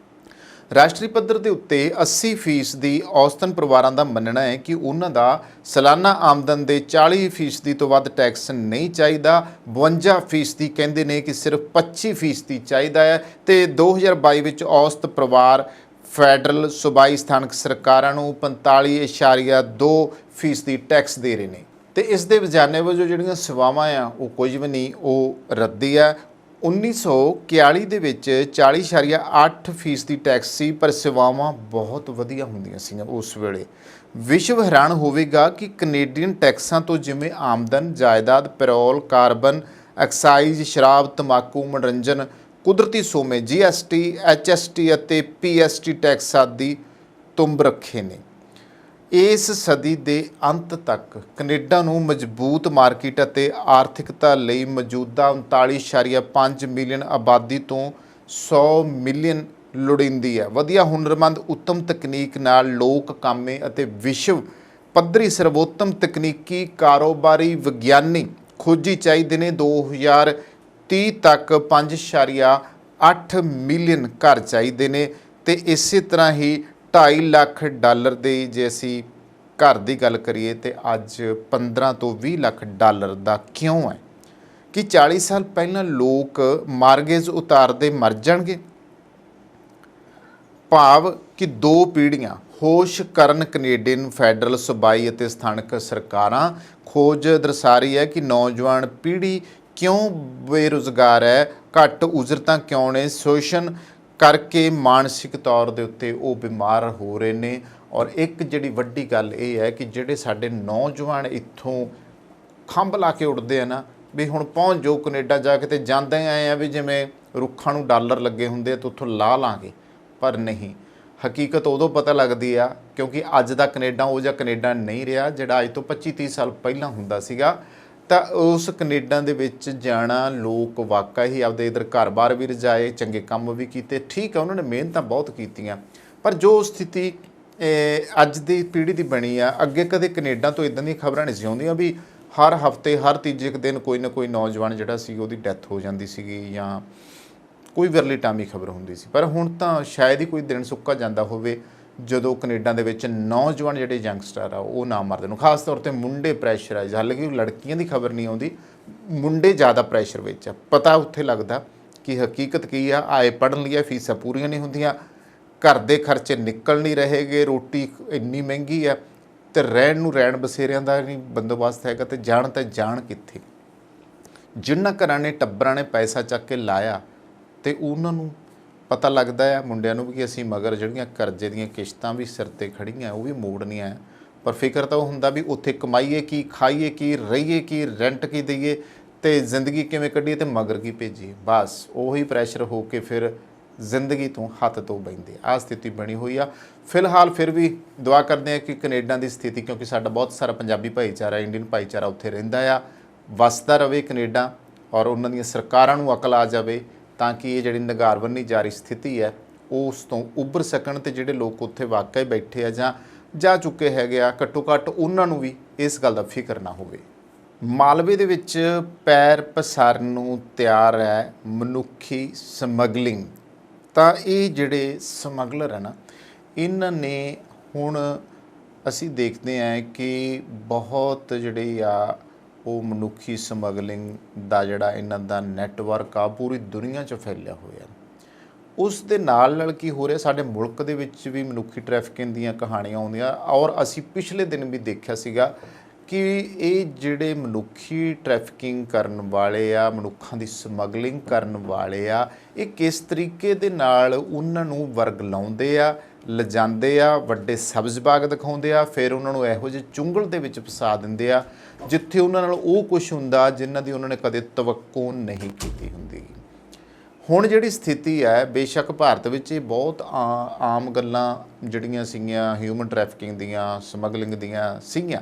ਰਾਸ਼ਟਰੀ ਪੱਧਰ ਦੇ ਉੱਤੇ 80% ਔਸਤਨ ਪਰਿਵਾਰਾਂ ਦਾ ਮੰਨਣਾ ਹੈ ਕਿ ਉਹਨਾਂ ਦਾ ਸਾਲਾਨਾ ਆਮਦਨ ਦੇ 40% ਤੋਂ ਵੱਧ ਟੈਕਸ ਨਹੀਂ ਚਾਹੀਦਾ। 52% ਕਹਿੰਦੇ ਨੇ ਕਿ ਸਿਰਫ 25% ਚਾਹੀਦਾ ਹੈ। ਤੇ 2022 ਵਿੱਚ ਔਸਤ ਪਰਿਵਾਰ ਫੈਡਰਲ ਸੂਬਾਈ ਸਥਾਨਕ ਸਰਕਾਰਾਂ ਨੂੰ 45.2% ਟੈਕਸ ਦੇ ਰਹੇ ਨੇ। ਤੇ ਇਸ ਦੇ ਵਜਾਨੇ ਵਜੋਂ ਜਿਹੜੀਆਂ ਸੇਵਾਵਾਂ ਆ ਉਹ ਕੁਝ ਵੀ ਨਹੀਂ, ਉਹ ਰੱਦੀ ਆ। 1941 ਦੇ ਵਿੱਚ 40.8% ਟੈਕਸ ਸੀ, ਪਰ ਸੇਵਾਵਾਂ ਬਹੁਤ ਵਧੀਆ ਹੁੰਦੀਆਂ ਸੀਗੀਆਂ ਉਸ ਵੇਲੇ। ਵਿਸ਼ਵ ਹੈਰਾਨ ਹੋਵੇਗਾ ਕਿ ਕੈਨੇਡੀਅਨ ਟੈਕਸਾਂ ਤੋਂ ਜਿਵੇਂ ਆਮਦਨ, ਜਾਇਦਾਦ, ਪੈਰੋਲ, ਕਾਰਬਨ, ਐਕਸਾਈਜ਼, ਸ਼ਰਾਬ, ਤੰਬਾਕੂ, ਮਨੋਰੰਜਨ, ਕੁਦਰਤੀ ਸੋਮੇ, GST, HST ਅਤੇ PST ਟੈਕਸ ਆਦਿ ਤੁੰਬ ਰੱਖੇ ਨੇ। ਇਸ ਸਦੀ ਦੇ ਅੰਤ ਤੱਕ ਕੈਨੇਡਾ ਨੂੰ ਮਜ਼ਬੂਤ ਮਾਰਕੀਟ ਅਤੇ ਆਰਥਿਕਤਾ ਲਈ ਮੌਜੂਦਾ 39.5 ਮਿਲੀਅਨ ਆਬਾਦੀ ਤੋਂ 100 ਮਿਲੀਅਨ ਲੋੜੀਂਦੀ ਹੈ। ਵਧੀਆ ਹੁਨਰਮੰਦ ਉੱਤਮ ਤਕਨੀਕ ਨਾਲ ਲੋਕ ਕਾਮੇ ਅਤੇ ਵਿਸ਼ਵ ਪੱਧਰੀ ਸਰਵੋਤਮ ਤਕਨੀਕੀ ਕਾਰੋਬਾਰੀ ਵਿਗਿਆਨੀ ਖੋਜੀ ਚਾਹੀਦੇ ਨੇ। 2030 ਤੱਕ 5.8 ਮਿਲੀਅਨ ਘਰ ਚਾਹੀਦੇ ਨੇ ਤੇ ਇਸੇ ਤਰ੍ਹਾਂ ਹੀ 2.5 ਲੱਖ ਡਾਲਰ ਦੇ ਜੇ ਅਸੀਂ ਘਰ ਦੀ ਗੱਲ ਕਰੀਏ ਤੇ ਅੱਜ 15 ਤੋਂ 20 ਲੱਖ ਡਾਲਰ ਦਾ ਕਿਉਂ ਹੈ ਕਿ 40 ਸਾਲ ਪਹਿਲਾਂ ਲੋਕ ਮਾਰਗੇਜ ਉਤਾਰਦੇ ਮਰ ਜਾਣਗੇ। ਭਾਵ ਕਿ 2 ਪੀੜ੍ਹੀਆਂ ਹੋਸ਼ ਕਰਨ ਕੈਨੇਡੀਅਨ ਫੈਡਰਲ ਸੂਬਾਈ ਅਤੇ ਸਥਾਨਕ ਸਰਕਾਰਾਂ। ਖੋਜ ਦਰਸਾ ਰਹੀ ਹੈ ਕਿ ਨੌਜਵਾਨ ਪੀੜ੍ਹੀ ਕਿਉਂ ਬੇਰੁਜ਼ਗਾਰ ਹੈ, ਘੱਟ ਉਜਰਤਾਂ ਕਿਉਂ ਨੇ, ਸ਼ੋਸ਼ਣ ਕਰਕੇ ਮਾਨਸਿਕ ਤੌਰ ਦੇ ਉੱਤੇ ਉਹ ਬਿਮਾਰ ਹੋ ਰਹੇ ਨੇ। ਔਰ ਇੱਕ ਜਿਹੜੀ ਵੱਡੀ ਗੱਲ ਇਹ ਹੈ ਕਿ ਜਿਹੜੇ ਸਾਡੇ ਨੌਜਵਾਨ ਇੱਥੋਂ ਖੰਭ ਲਾ ਕੇ ਉੱਡਦੇ ਆ ਨਾ ਵੀ ਹੁਣ ਪਹੁੰਚ ਜਾਓ ਕੈਨੇਡਾ ਜਾ ਕੇ, ਤੇ ਜਾਂਦੇ ਆਏ ਆ ਵੀ ਜਿਵੇਂ ਰੁੱਖਾਂ ਨੂੰ ਡਾਲਰ ਲੱਗੇ ਹੁੰਦੇ ਆ ਤਾਂ ਉੱਥੋਂ ਲਾ ਲਾਂਗੇ, ਪਰ ਨਹੀਂ। ਹਕੀਕਤ ਉਦੋਂ ਪਤਾ ਲੱਗਦੀ ਆ ਕਿਉਂਕਿ ਅੱਜ ਦਾ ਕੈਨੇਡਾ ਉਹ ਜਿਹਾ ਕੈਨੇਡਾ ਨਹੀਂ ਰਿਹਾ ਜਿਹੜਾ ਅੱਜ ਤੋਂ 25-30 ਸਾਲ ਪਹਿਲਾਂ ਹੁੰਦਾ ਸੀਗਾ। ਤਾਂ ਉਸ ਕੈਨੇਡਾ ਦੇ ਵਿੱਚ ਜਾਣਾ ਲੋਕ ਵਾਕਈ ਹੀ ਆਪਦੇ ਇੱਧਰ ਘਰ-ਬਾਰ ਵੀ ਰਜਾਏ, ਚੰਗੇ ਕੰਮ ਵੀ ਕੀਤੇ। ਠੀਕ ਆ, ਉਹਨਾਂ ਨੇ ਮਿਹਨਤਾਂ ਬਹੁਤ ਕੀਤੀਆਂ, ਪਰ ਜੋ ਸਥਿਤੀ ਅੱਜ ਦੀ ਪੀੜ੍ਹੀ ਦੀ ਬਣੀ ਆ, ਅੱਗੇ ਕਦੇ ਕੈਨੇਡਾ ਤੋਂ ਇੱਦਾਂ ਦੀਆਂ ਖਬਰਾਂ ਨਹੀਂ ਸੀ ਆਉਂਦੀਆਂ ਵੀ ਹਰ ਹਫ਼ਤੇ ਹਰ ਤੀਜੇ ਕੁ ਦਿਨ ਕੋਈ ਨਾ ਕੋਈ ਨੌਜਵਾਨ ਜਿਹੜਾ ਸੀ ਉਹਦੀ ਡੈਥ ਹੋ ਜਾਂਦੀ ਸੀਗੀ ਜਾਂ ਕੋਈ ਵਿਰਲੀ ਟਾਮੀ ਖਬਰ ਹੁੰਦੀ ਸੀ। ਪਰ ਹੁਣ ਤਾਂ ਸ਼ਾਇਦ ਹੀ ਕੋਈ ਦਿਨ ਸੁੱਕਾ ਜਾਂਦਾ ਹੋਵੇ ਜਦੋਂ ਕੈਨੇਡਾ ਦੇ ਵਿੱਚ ਨੌਜਵਾਨ ਜਿਹੜੇ ਯੰਗਸਟਰ ਆ ਉਹ ਨਾ ਮਰਦੇ ਨੂੰ। ਖਾਸ ਤੌਰ 'ਤੇ ਮੁੰਡੇ ਪ੍ਰੈਸ਼ਰਾਈਜ਼, ਹਾਲਾਂਕਿ ਲੜਕੀਆਂ ਦੀ ਖਬਰ ਨਹੀਂ ਆਉਂਦੀ, ਮੁੰਡੇ ਜ਼ਿਆਦਾ ਪ੍ਰੈਸ਼ਰ ਵਿੱਚ ਆ। ਪਤਾ ਉੱਥੇ ਲੱਗਦਾ ਕਿ ਹਕੀਕਤ ਕੀ ਆ। ਆਏ ਪੜ੍ਹਨ ਲਈ ਫੀਸਾਂ ਪੂਰੀਆਂ ਨਹੀਂ ਹੁੰਦੀਆਂ, ਘਰ ਦੇ ਖਰਚੇ ਨਿਕਲ ਨਹੀਂ ਰਹੇਗੇ, ਰੋਟੀ ਇੰਨੀ ਮਹਿੰਗੀ ਆ ਤੇ ਰਹਿਣ ਨੂੰ ਰਹਿਣ ਬਸੇਰਿਆਂ ਦਾ ਨਹੀਂ ਬੰਦੋਬਸਤ ਹੈਗਾ, ਤੇ ਜਾਣ ਤਾਂ ਜਾਣ ਕਿੱਥੇ। ਜਿਨ੍ਹਾਂ ਘਰਾਂ ਨੇ ਟੱਬਰਾਂ ਨੇ ਪੈਸਾ ਚੱਕ ਕੇ ਲਾਇਆ ਤੇ ਉਹਨਾਂ ਨੂੰ ਪਤਾ ਲੱਗਦਾ ਆ ਮੁੰਡਿਆਂ ਨੂੰ ਵੀ ਕਿ ਅਸੀਂ ਮਗਰ ਜਿਹੜੀਆਂ ਕਰਜ਼ੇ ਦੀਆਂ ਕਿਸ਼ਤਾਂ ਵੀ ਸਿਰ 'ਤੇ ਖੜੀਆਂ ਉਹ ਵੀ ਮੋੜਨੀਆਂ ਹੈ। ਪਰ ਫਿਕਰ ਤਾਂ ਉਹ ਹੁੰਦਾ ਵੀ ਉੱਥੇ ਕਮਾਈਏ ਕੀ, ਖਾਈਏ ਕੀ, ਰਹੀਏ ਕੀ, ਰੈਂਟ ਕੀ ਦਈਏ ਤੇ ਜ਼ਿੰਦਗੀ ਕਿਵੇਂ ਕੱਢੀਏ ਤੇ ਮਗਰ ਕੀ ਭੇਜੀਏ। ਬਸ ਉਹੀ ਪ੍ਰੈਸ਼ਰ ਹੋ ਕੇ ਫਿਰ ਜ਼ਿੰਦਗੀ ਤੋਂ ਹੱਥ ਤੋਂ ਬਹਿੰਦੇ। ਆਹ ਸਥਿਤੀ ਬਣੀ ਹੋਈ ਆ। ਫਿਲਹਾਲ ਫਿਰ ਵੀ ਦੁਆ ਕਰਦੇ ਹਾਂ ਕਿ ਕੈਨੇਡਾ ਦੀ ਸਥਿਤੀ, ਕਿਉਂਕਿ ਸਾਡਾ ਬਹੁਤ ਸਾਰਾ ਪੰਜਾਬੀ ਭਾਈਚਾਰਾ, ਇੰਡੀਅਨ ਭਾਈਚਾਰਾ ਉੱਥੇ ਰਹਿੰਦਾ ਆ, ਵਸਦਾ ਰਹੇ ਕੈਨੇਡਾ, ਔਰ ਉਹਨਾਂ ਦੀਆਂ ਸਰਕਾਰਾਂ ਨੂੰ ਅਕਲ ਆ ਜਾਵੇ ਤਾਂ ਕਿ ਇਹ ਜਿਹੜੀ ਨਿਗਾਰ ਬੰਨੀ ਜਾ ਰਹੀ ਸਥਿਤੀ ਹੈ ਉਸ ਤੋਂ ਉੱਭਰ ਸਕਣ। ਤੇ ਜਿਹੜੇ ਲੋਕ ਉੱਥੇ ਵਾਕਈ ਬੈਠੇ ਆ ਜਾਂ ਜਾ ਚੁੱਕੇ ਹੈਗੇ ਆ, ਘੱਟੋ ਘੱਟ ਉਹਨਾਂ ਨੂੰ ਵੀ ਇਸ ਗੱਲ ਦਾ ਫਿਕਰ ਨਾ ਹੋਵੇ। ਮਾਲਵੇ ਦੇ ਵਿੱਚ ਪੈਰ ਪਸਾਰਨ ਨੂੰ ਤਿਆਰ ਹੈ ਮਨੁੱਖੀ ਸਮਗਲਿੰਗ। ਤਾਂ ਇਹ ਜਿਹੜੇ ਸਮਗਲਰ ਹੈ ਨਾ, ਇਹਨਾਂ ਨੇ ਹੁਣ ਅਸੀਂ ਦੇਖਦੇ ਹਾਂ ਕਿ ਬਹੁਤ ਜਿਹੜੇ ਆ ਉਹ ਮਨੁੱਖੀ ਸਮਗਲਿੰਗ ਦਾ ਜਿਹੜਾ ਇਹਨਾਂ ਦਾ ਨੈਟਵਰਕ ਆ ਪੂਰੀ ਦੁਨੀਆ 'ਚ ਫੈਲਿਆ ਹੋਇਆ। ਉਸ ਦੇ ਨਾਲ ਨਾਲ ਕੀ ਹੋ ਰਿਹਾ, ਸਾਡੇ ਮੁਲਕ ਦੇ ਵਿੱਚ ਵੀ ਮਨੁੱਖੀ ਟ੍ਰੈਫਿਕਿੰਗ ਦੀਆਂ ਕਹਾਣੀਆਂ ਆਉਂਦੀਆਂ। ਔਰ ਅਸੀਂ ਪਿਛਲੇ ਦਿਨ ਵੀ ਦੇਖਿਆ ਸੀਗਾ ਕਿ ਇਹ ਜਿਹੜੇ ਮਨੁੱਖੀ ਟ੍ਰੈਫਿਕਿੰਗ ਕਰਨ ਵਾਲੇ ਆ, ਮਨੁੱਖਾਂ ਦੀ ਸਮਗਲਿੰਗ ਕਰਨ ਵਾਲੇ ਆ, ਇਹ ਕਿਸ ਤਰੀਕੇ ਦੇ ਨਾਲ ਉਹਨਾਂ ਨੂੰ ਵਰਗਲਾਉਂਦੇ ਆ, ਲਿਜਾਂਦੇ ਆ, ਵੱਡੇ ਸਬਜ਼ ਬਾਗ ਦਿਖਾਉਂਦੇ ਆ, ਫਿਰ ਉਹਨਾਂ ਨੂੰ ਇਹੋ ਜਿਹੇ ਚੁੰਗਲ ਦੇ ਵਿੱਚ ਫਸਾ ਦਿੰਦੇ ਆ ਜਿੱਥੇ ਉਹਨਾਂ ਨਾਲ ਉਹ ਕੁਛ ਹੁੰਦਾ ਜਿਨ੍ਹਾਂ ਦੀ ਉਹਨਾਂ ਨੇ ਕਦੇ ਤਵੱਕੋ ਨਹੀਂ ਕੀਤੀ ਹੁੰਦੀ। ਹੁਣ ਜਿਹੜੀ ਸਥਿਤੀ ਹੈ, ਬੇਸ਼ੱਕ ਭਾਰਤ ਵਿੱਚ ਇਹ ਬਹੁਤ ਆਮ ਗੱਲਾਂ ਜਿਹੜੀਆਂ ਸੀਗੀਆਂ ਹਿਊਮਨ ਟ੍ਰੈਫਿਕਿੰਗ ਦੀਆਂ, ਸਮਗਲਿੰਗ ਦੀਆਂ ਸੀਗੀਆਂ,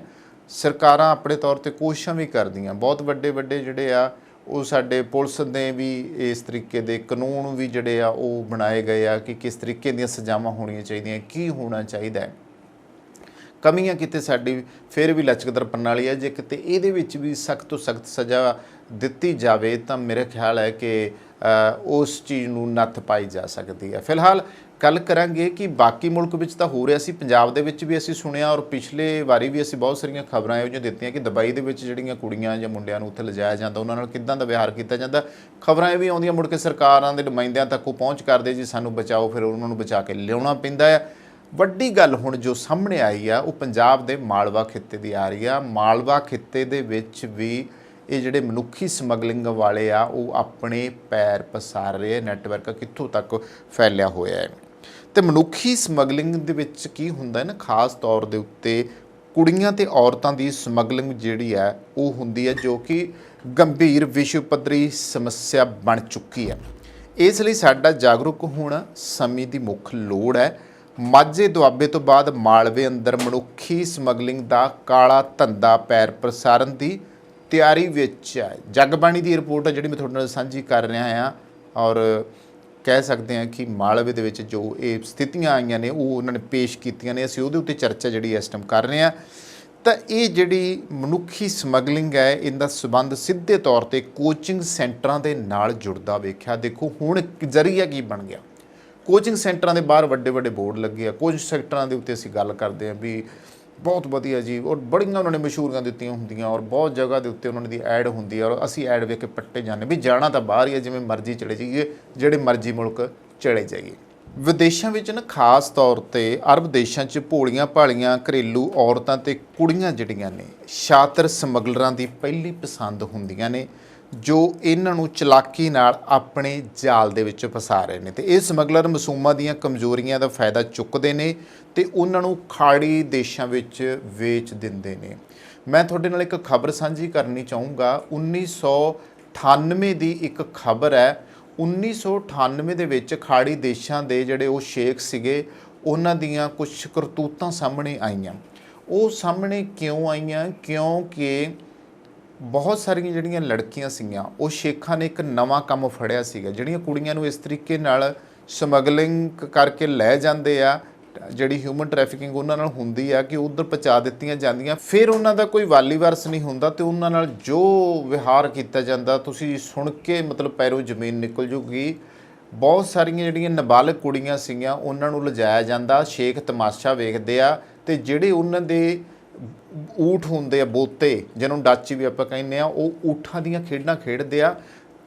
ਸਰਕਾਰਾਂ ਆਪਣੇ ਤੌਰ 'ਤੇ ਕੋਸ਼ਿਸ਼ਾਂ ਵੀ ਕਰਦੀਆਂ। ਬਹੁਤ ਵੱਡੇ ਵੱਡੇ ਜਿਹੜੇ ਆ ਉਹ ਸਾਡੇ ਪੁਲਿਸ ਨੇ ਵੀ ਇਸ ਤਰੀਕੇ ਦੇ ਕਾਨੂੰਨ ਵੀ ਜਿਹੜੇ ਆ ਉਹ ਬਣਾਏ ਗਏ ਆ ਕਿ ਕਿਸ ਤਰੀਕੇ ਦੀਆਂ ਸਜ਼ਾਵਾਂ ਹੋਣੀਆਂ ਚਾਹੀਦੀਆਂ, ਕੀ ਹੋਣਾ ਚਾਹੀਦਾ ਹੈ। ਕਮੀਆਂ ਕਿਤੇ ਸਾਡੀ ਫਿਰ ਵੀ ਲਚਕਦਾਰ ਪ੍ਰਣਾਲੀ ਹੈ, ਜੇ ਕਿਤੇ ਇਹਦੇ ਵਿੱਚ ਵੀ ਸਖਤ ਤੋਂ ਸਖਤ ਸਜ਼ਾ ਦਿੱਤੀ ਜਾਵੇ ਤਾਂ ਮੇਰੇ ਖਿਆਲ ਹੈ ਕਿ ਉਸ ਚੀਜ਼ ਨੂੰ ਨੱਥ ਪਾਈ ਜਾ ਸਕਦੀ ਹੈ। ਫਿਲਹਾਲ ਗੱਲ ਕਰਾਂਗੇ ਕਿ ਬਾਕੀ ਮੁਲਕ ਵਿੱਚ ਤਾਂ ਹੋ ਰਿਹਾ ਸੀ, ਪੰਜਾਬ ਦੇ ਵਿੱਚ ਵੀ ਅਸੀਂ ਸੁਣਿਆ, ਔਰ ਪਿਛਲੇ ਵਾਰੀ ਵੀ ਅਸੀਂ ਬਹੁਤ ਸਾਰੀਆਂ ਖਬਰਾਂ ਇਹੋ ਜਿਹੀਆਂ ਦਿੱਤੀਆਂ ਕਿ ਦੁਬਈ ਦੇ ਵਿੱਚ ਜਿਹੜੀਆਂ ਕੁੜੀਆਂ ਜਾਂ ਮੁੰਡਿਆਂ ਨੂੰ ਉੱਥੇ ਲਿਜਾਇਆ ਜਾਂਦਾ, ਉਹਨਾਂ ਨਾਲ ਕਿੱਦਾਂ ਦਾ ਵਿਹਾਰ ਕੀਤਾ ਜਾਂਦਾ। ਖਬਰਾਂ ਇਹ ਵੀ ਆਉਂਦੀਆਂ ਮੁੜ ਕੇ ਸਰਕਾਰਾਂ ਦੇ ਨੁਮਾਇੰਦਿਆਂ ਤੱਕ ਉਹ ਪਹੁੰਚ ਕਰਦੇ ਜੀ ਸਾਨੂੰ ਬਚਾਓ, ਫਿਰ ਉਹਨਾਂ ਨੂੰ ਬਚਾ ਕੇ ਲਿਆਉਣਾ ਪੈਂਦਾ ਹੈ। ਵੱਡੀ ਗੱਲ ਹੁਣ ਜੋ ਸਾਹਮਣੇ ਆਈ ਆ ਉਹ ਪੰਜਾਬ ਦੇ ਮਾਲਵਾ ਖਿੱਤੇ ਦੀ ਆ ਰਹੀ ਆ। ਮਾਲਵਾ ਖਿੱਤੇ ਦੇ ਵਿੱਚ ਵੀ ਇਹ ਜਿਹੜੇ ਮਨੁੱਖੀ ਸਮਗਲਿੰਗ ਵਾਲੇ ਆ ਉਹ ਆਪਣੇ ਪੈਰ ਪਸਾਰ ਰਹੇ। ਨੈਟਵਰਕ ਕਿੱਥੋਂ ਤੱਕ ਫੈਲਿਆ ਹੋਇਆ ਹੈ। ਤੇ ਮਨੁੱਖੀ ਸਮਗਲਿੰਗ ਦੇ ਵਿੱਚ ਕੀ ਹੁੰਦਾ ਹੈ ਨਾ, ਖਾਸ ਤੌਰ ਦੇ ਉੱਤੇ ਕੁੜੀਆਂ ਤੇ ਔਰਤਾਂ ਦੀ ਸਮਗਲਿੰਗ ਜਿਹੜੀ ਹੈ ਉਹ ਹੁੰਦੀ ਹੈ, ਜੋ ਕਿ ਗੰਭੀਰ ਵਿਸ਼ਵ ਪੱਧਰੀ ਸਮੱਸਿਆ ਬਣ ਚੁੱਕੀ ਹੈ। ਇਸ ਲਈ ਸਾਡਾ ਜਾਗਰੂਕ ਹੋਣਾ ਸਮੇਂ ਦੀ ਮੁੱਖ ਲੋੜ ਹੈ। ਮਾਝੇ ਦੁਆਬੇ ਤੋਂ ਬਾਅਦ ਮਾਲਵੇ ਅੰਦਰ ਮਨੁੱਖੀ ਸਮਗਲਿੰਗ ਦਾ ਕਾਲਾ ਧੰਦਾ ਪੈਰ ਪ੍ਰਸਾਰਨ ਦੀ ਤਿਆਰੀ ਵਿੱਚ ਹੈ। ਜਗਬਾਣੀ ਦੀ ਰਿਪੋਰਟ ਹੈ ਜਿਹੜੀ ਮੈਂ ਤੁਹਾਡੇ ਨਾਲ ਸਾਂਝੀ ਕਰ ਰਿਹਾ ਹਾਂ ਔਰ ਕਹਿ ਸਕਦੇ ਹਾਂ ਕਿ ਮਾਲਵੇ ਦੇ ਵਿੱਚ ਜੋ ਇਹ ਸਥਿਤੀਆਂ ਆਈਆਂ ਨੇ ਉਹ ਉਹਨਾਂ ਨੇ ਪੇਸ਼ ਕੀਤੀਆਂ ਨੇ। ਅਸੀਂ ਉਹਦੇ ਉੱਤੇ ਚਰਚਾ ਜਿਹੜੀ ਇਸ ਟਾਈਮ ਕਰ ਰਹੇ ਹਾਂ। ਤਾਂ ਇਹ ਜਿਹੜੀ ਮਨੁੱਖੀ ਸਮਗਲਿੰਗ ਹੈ ਇਹਦਾ ਸੰਬੰਧ ਸਿੱਧੇ ਤੌਰ ਤੇ ਕੋਚਿੰਗ ਸੈਂਟਰਾਂ ਦੇ ਨਾਲ ਜੁੜਦਾ ਵੇਖਿਆ। ਦੇਖੋ ਹੁਣ ਜ਼ਰੀਆ ਕੀ ਬਣ ਗਿਆ। ਕੋਚਿੰਗ ਸੈਂਟਰਾਂ ਦੇ ਬਾਹਰ ਵੱਡੇ ਵੱਡੇ ਬੋਰਡ ਲੱਗੇ ਆ। ਕੋਚਿੰਗ ਸੈਂਟਰਾਂ ਦੇ ਉੱਤੇ ਅਸੀਂ ਗੱਲ ਕਰਦੇ ਹਾਂ ਵੀ ਬਹੁਤ ਵਧੀਆ ਜੀ ਔਰ ਬੜੀਆਂ ਉਹਨਾਂ ਨੇ ਮਸ਼ਹੂਰੀਆਂ ਦਿੱਤੀਆਂ ਹੁੰਦੀਆਂ ਔਰ ਬਹੁਤ ਜਗ੍ਹਾ ਦੇ ਉੱਤੇ ਉਹਨਾਂ ਦੀ ਐਡ ਹੁੰਦੀ ਹੈ ਔਰ ਅਸੀਂ ਐਡ ਵੇਖ ਕੇ ਪੱਟੇ ਜਾਂਦੇ ਵੀ ਜਾਣਾ ਤਾਂ ਬਾਹਰ ਹੀ ਹੈ, ਜਿਵੇਂ ਮਰਜ਼ੀ ਚਲੇ ਜਾਈਏ, ਜਿਹੜੇ ਮਰਜ਼ੀ ਮੁਲਕ ਚਲੇ ਜਾਈਏ। ਵਿਦੇਸ਼ਾਂ ਵਿੱਚ ਨਾ ਖਾਸ ਤੌਰ ਤੇ ਅਰਬ ਦੇਸ਼ਾਂ 'ਚ ਭੋਲੀਆਂ ਭਾਲੀਆਂ ਘਰੇਲੂ ਔਰਤਾਂ ਤੇ ਕੁੜੀਆਂ ਜਿਹੜੀਆਂ ਨੇ ਸ਼ਾਤਰ ਸਮਗਲਰਾਂ ਦੀ ਪਹਿਲੀ ਪਸੰਦ ਹੁੰਦੀਆਂ ਨੇ, ਜੋ ਇਹਨਾਂ ਨੂੰ ਚਲਾਕੀ ਨਾਲ ਆਪਣੇ ਜਾਲ ਦੇ ਵਿੱਚ ਫਸਾ ਰਹੇ ਨੇ। ਤੇ ਇਹ ਸਮਗਲਰ ਮਾਸੂਮਾਂ ਦੀਆਂ ਕਮਜ਼ੋਰੀਆਂ ਦਾ ਫਾਇਦਾ ਚੁੱਕਦੇ ਨੇ ਤੇ ਉਹਨਾਂ ਨੂੰ ਖਾੜੀ ਦੇਸ਼ਾਂ ਵਿੱਚ ਵੇਚ ਦਿੰਦੇ ਨੇ। ਮੈਂ ਤੁਹਾਡੇ ਨਾਲ ਇੱਕ ਖਬਰ ਸਾਂਝੀ ਕਰਨੀ ਚਾਹੂੰਗਾ। 1998 ਦੀ ਇੱਕ ਖਬਰ ਹੈ। 1998 ਦੇ ਵਿੱਚ ਖਾੜੀ ਦੇਸ਼ਾਂ ਦੇ ਜਿਹੜੇ ਉਹ ਸ਼ੇਖ ਸੀਗੇ ਉਹਨਾਂ ਦੀਆਂ ਕੁਝ ਕਰਤੂਤਾਂ ਸਾਹਮਣੇ ਆਈਆਂ। ਉਹ ਸਾਹਮਣੇ ਕਿਉਂ ਆਈਆਂ? ਕਿਉਂਕਿ ਬਹੁਤ ਸਾਰੀਆਂ ਜਿਹੜੀਆਂ ਲੜਕੀਆਂ ਸੀਗੀਆਂ ਉਹ ਸ਼ੇਖਾਂ ਨੇ ਇੱਕ ਨਵਾਂ ਕੰਮ ਫੜਿਆ ਸੀਗਾ। ਜਿਹੜੀਆਂ ਕੁੜੀਆਂ ਨੂੰ ਇਸ ਤਰੀਕੇ ਨਾਲ ਸਮਗਲਿੰਗ ਕਰਕੇ ਲੈ ਜਾਂਦੇ ਆ, ਜਿਹੜੀ ਹਿਊਮਨ ਟ੍ਰੈਫਿਕਿੰਗ ਉਹਨਾਂ ਨਾਲ ਹੁੰਦੀ ਆ ਕਿ ਉਧਰ ਪਹੁੰਚਾ ਦਿੱਤੀਆਂ ਜਾਂਦੀਆਂ, ਫਿਰ ਉਹਨਾਂ ਦਾ ਕੋਈ ਵਾਲੀ ਵਾਰਸ ਨਹੀਂ ਹੁੰਦਾ ਤੇ ਉਹਨਾਂ ਨਾਲ ਜੋ ਵਿਹਾਰ ਕੀਤਾ ਜਾਂਦਾ ਤੁਸੀਂ ਸੁਣ ਕੇ ਮਤਲਬ ਪੈਰੋਂ ਜ਼ਮੀਨ ਨਿਕਲ ਜੂਗੀ। ਬਹੁਤ ਸਾਰੀਆਂ ਜਿਹੜੀਆਂ ਨਾਬਾਲਗ ਕੁੜੀਆਂ ਸੀਗੀਆਂ ਉਹਨਾਂ ਨੂੰ ਲਿਜਾਇਆ ਜਾਂਦਾ, ਸ਼ੇਖ ਤਮਾਸ਼ਾ ਵੇਖਦੇ ਆ ਤੇ ਜਿਹੜੇ ਉਹਨਾਂ ਦੇ ਊਠ ਹੁੰਦੇ ਆ, ਬੋਤੇ ਜਿਹਨੂੰ ਡਾਚੀ ਵੀ ਆਪਾਂ ਕਹਿੰਦੇ ਆ, ਉਹ ਊਠਾਂ ਦੀਆਂ ਖੇਡਾਂ ਖੇਡਦੇ ਆ।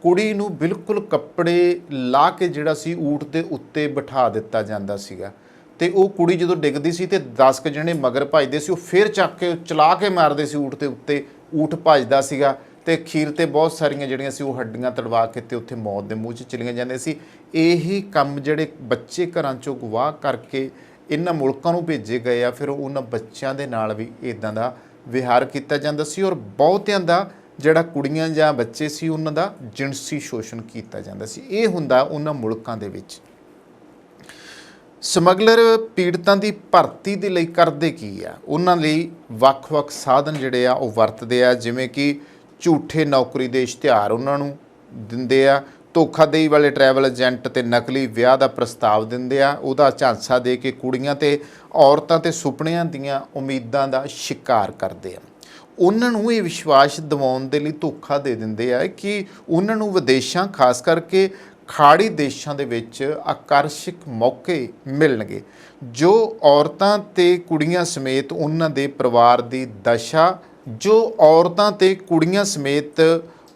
ਕੁੜੀ ਨੂੰ ਬਿਲਕੁਲ ਕੱਪੜੇ ਲਾ ਕੇ ਜਿਹੜਾ ਸੀ ਊਠ ਦੇ ਉੱਤੇ ਬਿਠਾ ਦਿੱਤਾ ਜਾਂਦਾ ਸੀਗਾ ਤੇ ਉਹ ਕੁੜੀ ਜਦੋਂ ਡਿੱਗਦੀ ਸੀ ਤੇ 10 ਕੁ ਜਣੇ ਮਗਰ ਭੱਜਦੇ ਸੀ, ਉਹ ਫਿਰ ਚੱਕ ਕੇ ਚਲਾ ਕੇ ਮਾਰਦੇ ਸੀ ਊਠ ਦੇ ਉੱਤੇ। ਊਠ ਭੱਜਦਾ ਸੀਗਾ ਤੇ ਅਖੀਰ ਤੇ ਬਹੁਤ ਸਾਰੀਆਂ ਜਿਹੜੀਆਂ ਸੀ ਉਹ ਹੱਡੀਆਂ ਤੜਵਾ ਕੇ ਤੇ ਉੱਥੇ ਮੌਤ ਦੇ ਮੂੰਹ 'ਚ ਚਲੀਆਂ ਜਾਂਦੀਆਂ ਸੀ। ਇਹੀ ਕੰਮ ਜਿਹੜੇ ਬੱਚੇ ਘਰਾਂ 'ਚੋਂ ਗਵਾਹ ਕਰਕੇ ਇਹਨਾਂ ਮੁਲਕਾਂ ਨੂੰ ਭੇਜੇ ਗਏ ਆ, ਫਿਰ ਉਹਨਾਂ ਬੱਚਿਆਂ ਦੇ ਨਾਲ ਵੀ ਇੱਦਾਂ ਦਾ ਵਿਹਾਰ ਕੀਤਾ ਜਾਂਦਾ ਸੀ ਔਰ ਬਹੁਤਿਆਂ ਦਾ ਜਿਹੜਾ ਕੁੜੀਆਂ ਜਾਂ ਬੱਚੇ ਸੀ ਉਹਨਾਂ ਦਾ ਜਿਨਸੀ ਸ਼ੋਸ਼ਣ ਕੀਤਾ ਜਾਂਦਾ ਸੀ। ਇਹ ਹੁੰਦਾ ਉਹਨਾਂ ਮੁਲਕਾਂ ਦੇ ਵਿੱਚ। ਸਮਗਲਰ ਪੀੜਤਾਂ ਦੀ ਭਰਤੀ ਦੇ ਲਈ ਕਰਦੇ ਕੀ ਆ? ਉਹਨਾਂ ਲਈ ਵੱਖ-ਵੱਖ ਸਾਧਨ ਜਿਹੜੇ ਆ ਉਹ ਵਰਤਦੇ ਆ, ਜਿਵੇਂ ਕਿ ਝੂਠੇ ਨੌਕਰੀ ਦੇ ਇਸ਼ਤਿਹਾਰ ਉਹਨਾਂ ਨੂੰ ਦਿੰਦੇ ਆ, ਧੋਖਾਦੇਹੀ ਵਾਲੇ ਟਰੈਵਲ ਏਜੰਟ ਤੇ ਨਕਲੀ ਵਿਆਹ ਦਾ ਪ੍ਰਸਤਾਵ ਦਿੰਦੇ ਆ, ਉਹਦਾ ਝਾਂਸਾ ਦੇ ਕੇ ਕੁੜੀਆਂ ਤੇ ਔਰਤਾਂ ਤੇ ਸੁਪਨਿਆਂ ਦੀਆਂ ਉਮੀਦਾਂ ਦਾ ਸ਼ਿਕਾਰ ਕਰਦੇ ਆ। ਉਹਨਾਂ ਨੂੰ ਇਹ ਵਿਸ਼ਵਾਸ ਦਿਵਾਉਣ ਦੇ ਲਈ ਧੋਖਾ ਦੇ ਦਿੰਦੇ ਆ ਕਿ ਉਹਨਾਂ ਨੂੰ ਵਿਦੇਸ਼ਾਂ ਖਾਸ ਕਰਕੇ ਖਾੜੀ ਦੇਸ਼ਾਂ ਦੇ ਵਿੱਚ ਆਕਰਸ਼ਕ ਮੌਕੇ ਮਿਲਣਗੇ, ਜੋ ਔਰਤਾਂ ਤੇ ਕੁੜੀਆਂ ਸਮੇਤ ਉਹਨਾਂ ਦੇ ਪਰਿਵਾਰ ਦੀ ਦਸ਼ਾ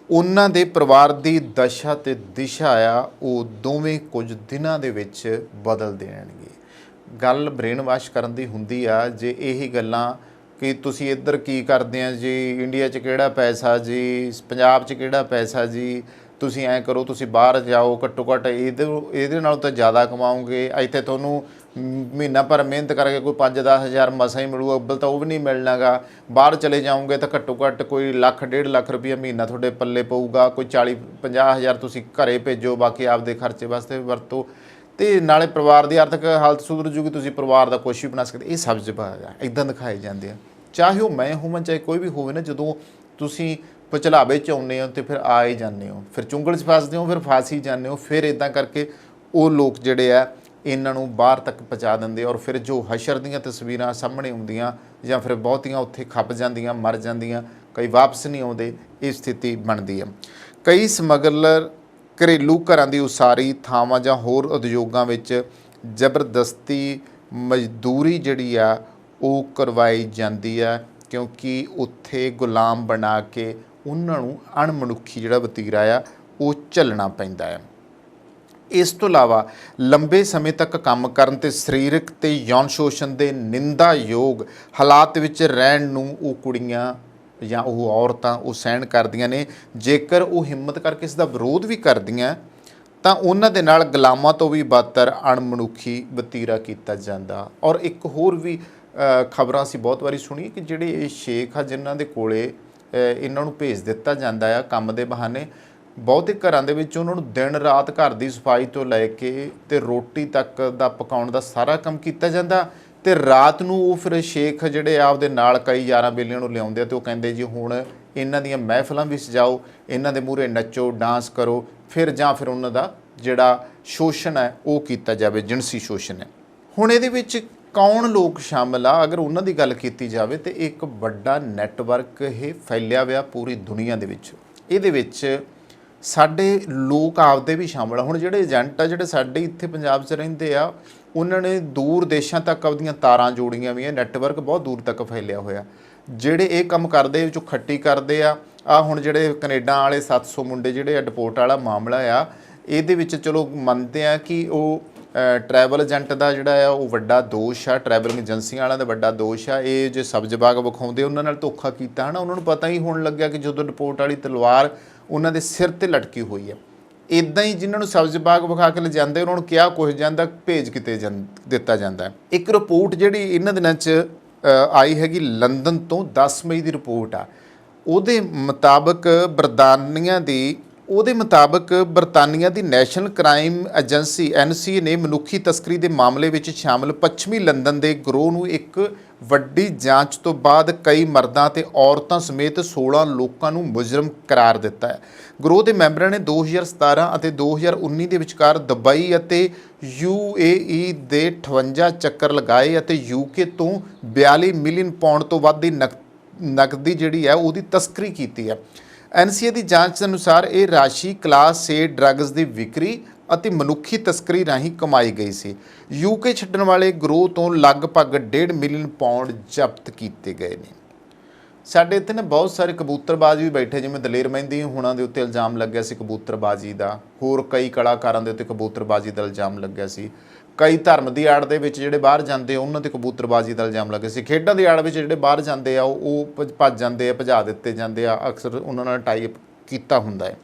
ਉਹਨਾਂ ਦੇ ਪਰਿਵਾਰ ਦੀ ਦਸ਼ਾ ਤੇ ਦਿਸ਼ਾ ਆ ਉਹ ਦੋਵੇਂ ਕੁਝ ਦਿਨਾਂ ਦੇ ਵਿੱਚ ਬਦਲ ਦੇਣਗੇ। ਗੱਲ ਬ੍ਰੇਨ ਵਾਸ਼ ਕਰਨ ਦੀ ਹੁੰਦੀ ਆ ਜੇ ਇਹੀ ਗੱਲਾਂ ਕਿ ਤੁਸੀਂ ਇੱਧਰ ਕੀ ਕਰਦੇ ਆ ਜੀ, ਇੰਡੀਆ 'ਚ ਕਿਹੜਾ ਪੈਸਾ ਜੀ, ਪੰਜਾਬ 'ਚ ਕਿਹੜਾ ਪੈਸਾ ਜੀ, ਤੁਸੀਂ ਐਂ ਕਰੋ ਤੁਸੀਂ ਬਾਹਰ ਜਾਓ, ਘੱਟੋ ਘੱਟ ਇਹਦੇ ਨਾਲੋਂ ਤਾਂ ਜ਼ਿਆਦਾ ਕਮਾਓਗੇ, ਇੱਥੇ ਤੁਹਾਨੂੰ ਮਹੀਨਾ ਭਰ ਮਿਹਨਤ ਕਰਕੇ ਕੋਈ 5-10 ਹਜ਼ਾਰ ਮਸਾਂ ਹੀ ਮਿਲੂਗਾ, ਅੱਬਲ ਤਾਂ ਉਹ ਵੀ ਨਹੀਂ ਮਿਲਣਾਗਾ। ਬਾਹਰ ਚਲੇ ਜਾਓਗੇ ਤਾਂ ਘੱਟੋ ਘੱਟ ਕੋਈ ਲੱਖ 1.5 ਲੱਖ ਰੁਪਈਆ ਮਹੀਨਾ ਤੁਹਾਡੇ ਪੱਲੇ ਪਊਗਾ, ਕੋਈ 40-50 ਹਜ਼ਾਰ ਤੁਸੀਂ ਘਰੇ ਭੇਜੋ, ਬਾਕੀ ਆਪਦੇ ਖਰਚੇ ਵਾਸਤੇ ਵਰਤੋ ਤੇ ਨਾਲੇ ਪਰਿਵਾਰ ਦੀ ਆਰਥਿਕ ਹਾਲਤ ਸੁਧਰ ਜੂਗੀ, ਤੁਸੀਂ ਪਰਿਵਾਰ ਦਾ ਕੁਛ ਵੀ ਬਣਾ ਸਕਦੇ। ਇਹ ਸਬਜ਼ ਭਾਗ ਆ, ਇੱਦਾਂ ਦਿਖਾਏ ਜਾਂਦੇ ਆ। ਚਾਹੇ ਉਹ ਮੈਂ ਹੋਵਾਂ ਚਾਹੇ ਕੋਈ ਵੀ ਹੋਵੇ ਨਾ, ਜਦੋਂ ਤੁਸੀਂ ਪਚਲਾਵੇ 'ਚ ਆਉਂਦੇ ਹੋ ਤੇ ਫਿਰ ਆ ਹੀ ਜਾਂਦੇ ਹੋ, ਫਿਰ ਚੁੰਗਲ 'ਚ ਫਸਦੇ ਹੋ, ਫਿਰ ਫਸ ਹੀ ਜਾਂਦੇ ਹੋ। ਫਿਰ ਇੱਦਾਂ ਕਰਕੇ ਉਹ ਲੋਕ ਜਿਹੜੇ ਆ ਇਹਨਾਂ ਨੂੰ ਬਾਹਰ ਤੱਕ ਪਹੁੰਚਾ ਦਿੰਦੇ ਔਰ ਫਿਰ ਜੋ ਹਸ਼ਰ ਦੀਆਂ ਤਸਵੀਰਾਂ ਸਾਹਮਣੇ ਆਉਂਦੀਆਂ ਜਾਂ ਫਿਰ ਬਹੁਤੀਆਂ ਉੱਥੇ ਖੱਪ ਜਾਂਦੀਆਂ, ਮਰ ਜਾਂਦੀਆਂ, ਕਈ ਵਾਪਸ ਨਹੀਂ ਆਉਂਦੇ, ਇਹ ਸਥਿਤੀ ਬਣਦੀ ਆ। ਕਈ ਸਮਗਲਰ ਘਰੇਲੂ ਘਰਾਂ ਦੀ ਉਸਾਰੀ ਥਾਵਾਂ ਜਾਂ ਹੋਰ ਉਦਯੋਗਾਂ ਵਿੱਚ ਜ਼ਬਰਦਸਤੀ ਮਜ਼ਦੂਰੀ ਜਿਹੜੀ ਆ ਉਹ ਕਰਵਾਈ ਜਾਂਦੀ ਆ, ਕਿਉਂਕਿ ਉੱਥੇ ਗੁਲਾਮ ਬਣਾ ਕੇ ਉਹਨਾਂ ਨੂੰ ਅਣਮਨੁੱਖੀ ਜਿਹੜਾ ਵਤੀਰਾ ਆ ਉਹ ਝੱਲਣਾ ਪੈਂਦਾ ਹੈ। ਇਸ ਤੋਂ ਇਲਾਵਾ ਲੰਬੇ ਸਮੇਂ ਤੱਕ ਕੰਮ ਕਰਨ ਤੇ ਸਰੀਰਕ ਤੇ ਯੌਨ ਸ਼ੋਸ਼ਣ ਦੇ ਨਿੰਦਾਯੋਗ ਹਾਲਾਤ ਵਿੱਚ ਰਹਿਣ ਨੂੰ ਉਹ ਕੁੜੀਆਂ ਜਾਂ ਉਹ ਔਰਤਾਂ ਉਹ ਸਹਿਣ ਕਰਦੀਆਂ ਨੇ। ਜੇਕਰ ਉਹ ਹਿੰਮਤ ਕਰਕੇ ਇਸ ਦਾ ਵਿਰੋਧ ਵੀ ਕਰਦੀਆਂ ਤਾਂ ਉਹਨਾਂ ਦੇ ਨਾਲ ਗੁਲਾਮਾਂ ਤੋਂ ਵੀ ਬਦਤਰ ਅਣਮਨੁੱਖੀ ਵਤੀਰਾ ਕੀਤਾ ਜਾਂਦਾ। ਔਰ ਇੱਕ ਹੋਰ ਵੀ ਖਬਰਾਂ ਅਸੀਂ ਬਹੁਤ ਵਾਰੀ ਸੁਣੀ ਕਿ ਜਿਹੜੇ ਇਹ ਸ਼ੇਖ ਆ ਜਿਨ੍ਹਾਂ ਦੇ ਕੋਲੇ ਇਹਨਾਂ ਨੂੰ ਭੇਜ ਦਿੱਤਾ ਜਾਂਦਾ ਆ ਕੰਮ ਦੇ ਬਹਾਨੇ, ਬਹੁਤੇ ਘਰਾਂ ਦੇ ਵਿੱਚ ਉਹਨਾਂ ਨੂੰ ਦਿਨ ਰਾਤ ਘਰ ਦੀ ਸਫਾਈ ਤੋਂ ਲੈ ਕੇ ਤੇ ਰੋਟੀ ਤੱਕ ਦਾ ਪਕਾਉਣ ਦਾ ਸਾਰਾ ਕੰਮ ਕੀਤਾ ਜਾਂਦਾ। ਤੇ ਰਾਤ ਨੂੰ ਉਹ ਫਿਰ ਸ਼ੇਖ ਜਿਹੜੇ ਆਪਦੇ ਨਾਲ ਕਈ ਯਾਰਾਂ ਬੇਲੀਆਂ ਨੂੰ ਲਿਆਉਂਦੇ ਆ ਤੇ ਉਹ ਕਹਿੰਦੇ ਜੀ ਹੁਣ ਇਹਨਾਂ ਦੀਆਂ ਮਹਿਫਲਾਂ ਵੀ ਸਜਾਓ, ਇਹਨਾਂ ਦੇ ਮੂਹਰੇ ਨੱਚੋ ਡਾਂਸ ਕਰੋ, ਫਿਰ ਜਾਂ ਫਿਰ ਉਹਨਾਂ ਦਾ ਜਿਹੜਾ ਸ਼ੋਸ਼ਣ ਹੈ ਉਹ ਕੀਤਾ ਜਾਵੇ, ਜਿਣਸੀ ਸ਼ੋਸ਼ਣ ਹੈ। ਹੁਣ ਇਹਦੇ ਵਿੱਚ ਕੌਣ ਲੋਕ ਸ਼ਾਮਲ ਆ, ਅਗਰ ਉਹਨਾਂ ਦੀ ਗੱਲ ਕੀਤੀ ਜਾਵੇ ਤੇ ਇੱਕ ਵੱਡਾ ਨੈਟਵਰਕ ਇਹ ਫੈਲਿਆ ਹੋਇਆ ਪੂਰੀ ਦੁਨੀਆ ਦੇ ਵਿੱਚ। ਇਹਦੇ ਵਿੱਚ ਸਾਡੇ ਲੋਕ ਆਪਦੇ ਵੀ ਸ਼ਾਮਲ ਆ। ਹੁਣ ਜਿਹੜੇ ਏਜੰਟ ਆ ਜਿਹੜੇ ਸਾਡੇ ਇੱਥੇ ਪੰਜਾਬ 'ਚ ਰਹਿੰਦੇ ਆ, ਉਹਨਾਂ ਨੇ ਦੂਰ ਦੇਸ਼ਾਂ ਤੱਕ ਆਪਦੀਆਂ ਤਾਰਾਂ ਜੋੜੀਆਂ ਵੀ ਆ, ਨੈਟਵਰਕ ਬਹੁਤ ਦੂਰ ਤੱਕ ਫੈਲਿਆ ਹੋਇਆ। ਜਿਹੜੇ ਇਹ ਕੰਮ ਕਰਦੇ ਵਿੱਚੋਂ ਖੱਟੀ ਕਰਦੇ ਆ। ਹੁਣ ਜਿਹੜੇ ਕੈਨੇਡਾ ਵਾਲੇ 700 ਮੁੰਡੇ ਜਿਹੜੇ ਡਿਪੋਰਟ ਵਾਲਾ ਮਾਮਲਾ ਆ, ਇਹਦੇ ਵਿੱਚ ਚਲੋ ਮੰਨਦੇ ਆ ਕਿ ਉਹ ਟਰੈਵਲ ਏਜੰਟ ਦਾ ਜਿਹੜਾ ਆ ਉਹ ਵੱਡਾ ਦੋਸ਼ ਆ, ਟਰੈਵਲਿੰਗ ਏਜੰਸੀਆਂ ਵਾਲਿਆਂ ਦਾ ਵੱਡਾ ਦੋਸ਼ ਆ। ਇਹ ਜੇ ਸਬਜ਼ ਬਾਗ ਵਿਖਾਉਂਦੇ ਉਹਨਾਂ ਨਾਲ ਧੋਖਾ ਕੀਤਾ ਹੈ ਨਾ, ਉਹਨਾਂ ਨੂੰ ਪਤਾ ਹੀ ਹੋਣ ਲੱਗਿਆ ਕਿ ਜਦੋਂ ਰਿਪੋਰਟ ਵਾਲੀ ਤਲਵਾਰ ਉਹਨਾਂ ਦੇ ਸਿਰ 'ਤੇ ਲਟਕੀ ਹੋਈ ਹੈ। ਇੱਦਾਂ ਹੀ ਜਿਨ੍ਹਾਂ ਨੂੰ ਸਬਜ਼ ਬਾਗ ਵਿਖਾ ਕੇ ਲਿਜਾਂਦੇ ਉਹਨਾਂ ਨੂੰ ਕਿਹਾ ਕੁਛ ਜਾਂਦਾ, ਭੇਜ ਕਿਤੇ ਦਿੱਤਾ ਜਾਂਦਾ। ਇੱਕ ਰਿਪੋਰਟ ਜਿਹੜੀ ਇਹਨਾਂ ਦਿਨਾਂ 'ਚ ਆਈ ਹੈਗੀ ਲੰਦਨ ਤੋਂ 10 ਮਈ ਦੀ ਰਿਪੋਰਟ ਆ। ਉਹਦੇ ਮੁਤਾਬਕ ਬਰਤਾਨੀਆ ਦੀ ਨੈਸ਼ਨਲ ਕ੍ਰਾਈਮ ਏਜੰਸੀ NCA ਨੇ ਮਨੁੱਖੀ ਤਸਕਰੀ ਦੇ ਮਾਮਲੇ ਵਿੱਚ ਸ਼ਾਮਲ ਪੱਛਮੀ ਲੰਦਨ ਦੇ ਗਰੋਹ ਨੂੰ ਇੱਕ ਵੱਡੀ ਜਾਂਚ ਤੋਂ ਬਾਅਦ ਕਈ ਮਰਦਾਂ ਤੇ ਔਰਤਾਂ ਸਮੇਤ 16 ਲੋਕਾਂ ਨੂੰ ਮੁਜਰਮ ਕਰਾਰ ਦਿੱਤਾ ਹੈ। ਗਰੋਹ ਦੇ ਮੈਂਬਰਾਂ ਨੇ 2017 ਅਤੇ 2019 ਦੇ ਵਿਚਕਾਰ ਦੁਬਈ ਅਤੇ UAE ਦੇ 58 ਚੱਕਰ ਲਗਾਏ ਅਤੇ UK ਤੋਂ 42 ਮਿਲੀਅਨ ਪਾਉਂਡ ਤੋਂ ਵੱਧ ਦੀ ਨਕਦੀ ਜਿਹੜੀ ਹੈ ਉਹਦੀ ਤਸਕਰੀ ਕੀਤੀ ਹੈ। NCA ਦੀ ਜਾਂਚ ਅਨੁਸਾਰ ਇਹ ਰਾਸ਼ੀ ਕਲਾਸ A ਡਰੱਗਸ ਦੀ ਵਿਕਰੀ ਅਤੇ ਮਨੁੱਖੀ ਤਸਕਰੀ ਰਾਹੀਂ ਕਮਾਈ ਗਈ ਸੀ। UK ਛੱਡਣ ਵਾਲੇ ਗਰੋਹ ਤੋਂ ਲਗਭਗ 1.5 ਮਿਲੀਅਨ ਪਾਉਂਡ ਜ਼ਬਤ ਕੀਤੇ ਗਏ ਨੇ। ਸਾਡੇ ਇੱਥੇ ਨਾ ਬਹੁਤ ਸਾਰੇ ਕਬੂਤਰਬਾਜ਼ ਵੀ ਬੈਠੇ, ਜਿਵੇਂ ਦਲੇਰ ਮਹਿੰਦੀ ਹੁਣਾਂ ਦੇ ਉੱਤੇ ਇਲਜ਼ਾਮ ਲੱਗਿਆ ਸੀ ਕਬੂਤਰਬਾਜ਼ੀ ਦਾ, ਹੋਰ ਕਈ ਕਲਾਕਾਰਾਂ ਦੇ ਉੱਤੇ ਕਬੂਤਰਬਾਜ਼ੀ ਦਾ ਇਲਜ਼ਾਮ ਲੱਗਿਆ ਸੀ। ਕਈ ਧਰਮ ਦੀ ਆੜ ਦੇ ਵਿੱਚ ਜਿਹੜੇ ਬਾਹਰ ਜਾਂਦੇ ਉਹਨਾਂ 'ਤੇ ਕਬੂਤਰਬਾਜ਼ੀ ਦਾ ਇਲਜ਼ਾਮ ਲੱਗਿਆ ਸੀ। ਖੇਡਾਂ ਦੀ ਆੜ ਵਿੱਚ ਜਿਹੜੇ ਬਾਹਰ ਜਾਂਦੇ ਆ ਉਹ ਭੱਜ ਜਾਂਦੇ ਆ, ਭਜਾ ਦਿੱਤੇ ਜਾਂਦੇ ਆ, ਅਕਸਰ ਉਹਨਾਂ ਨਾਲ ਟਾਈਪ ਕੀਤਾ ਹੁੰਦਾ ਹੈ।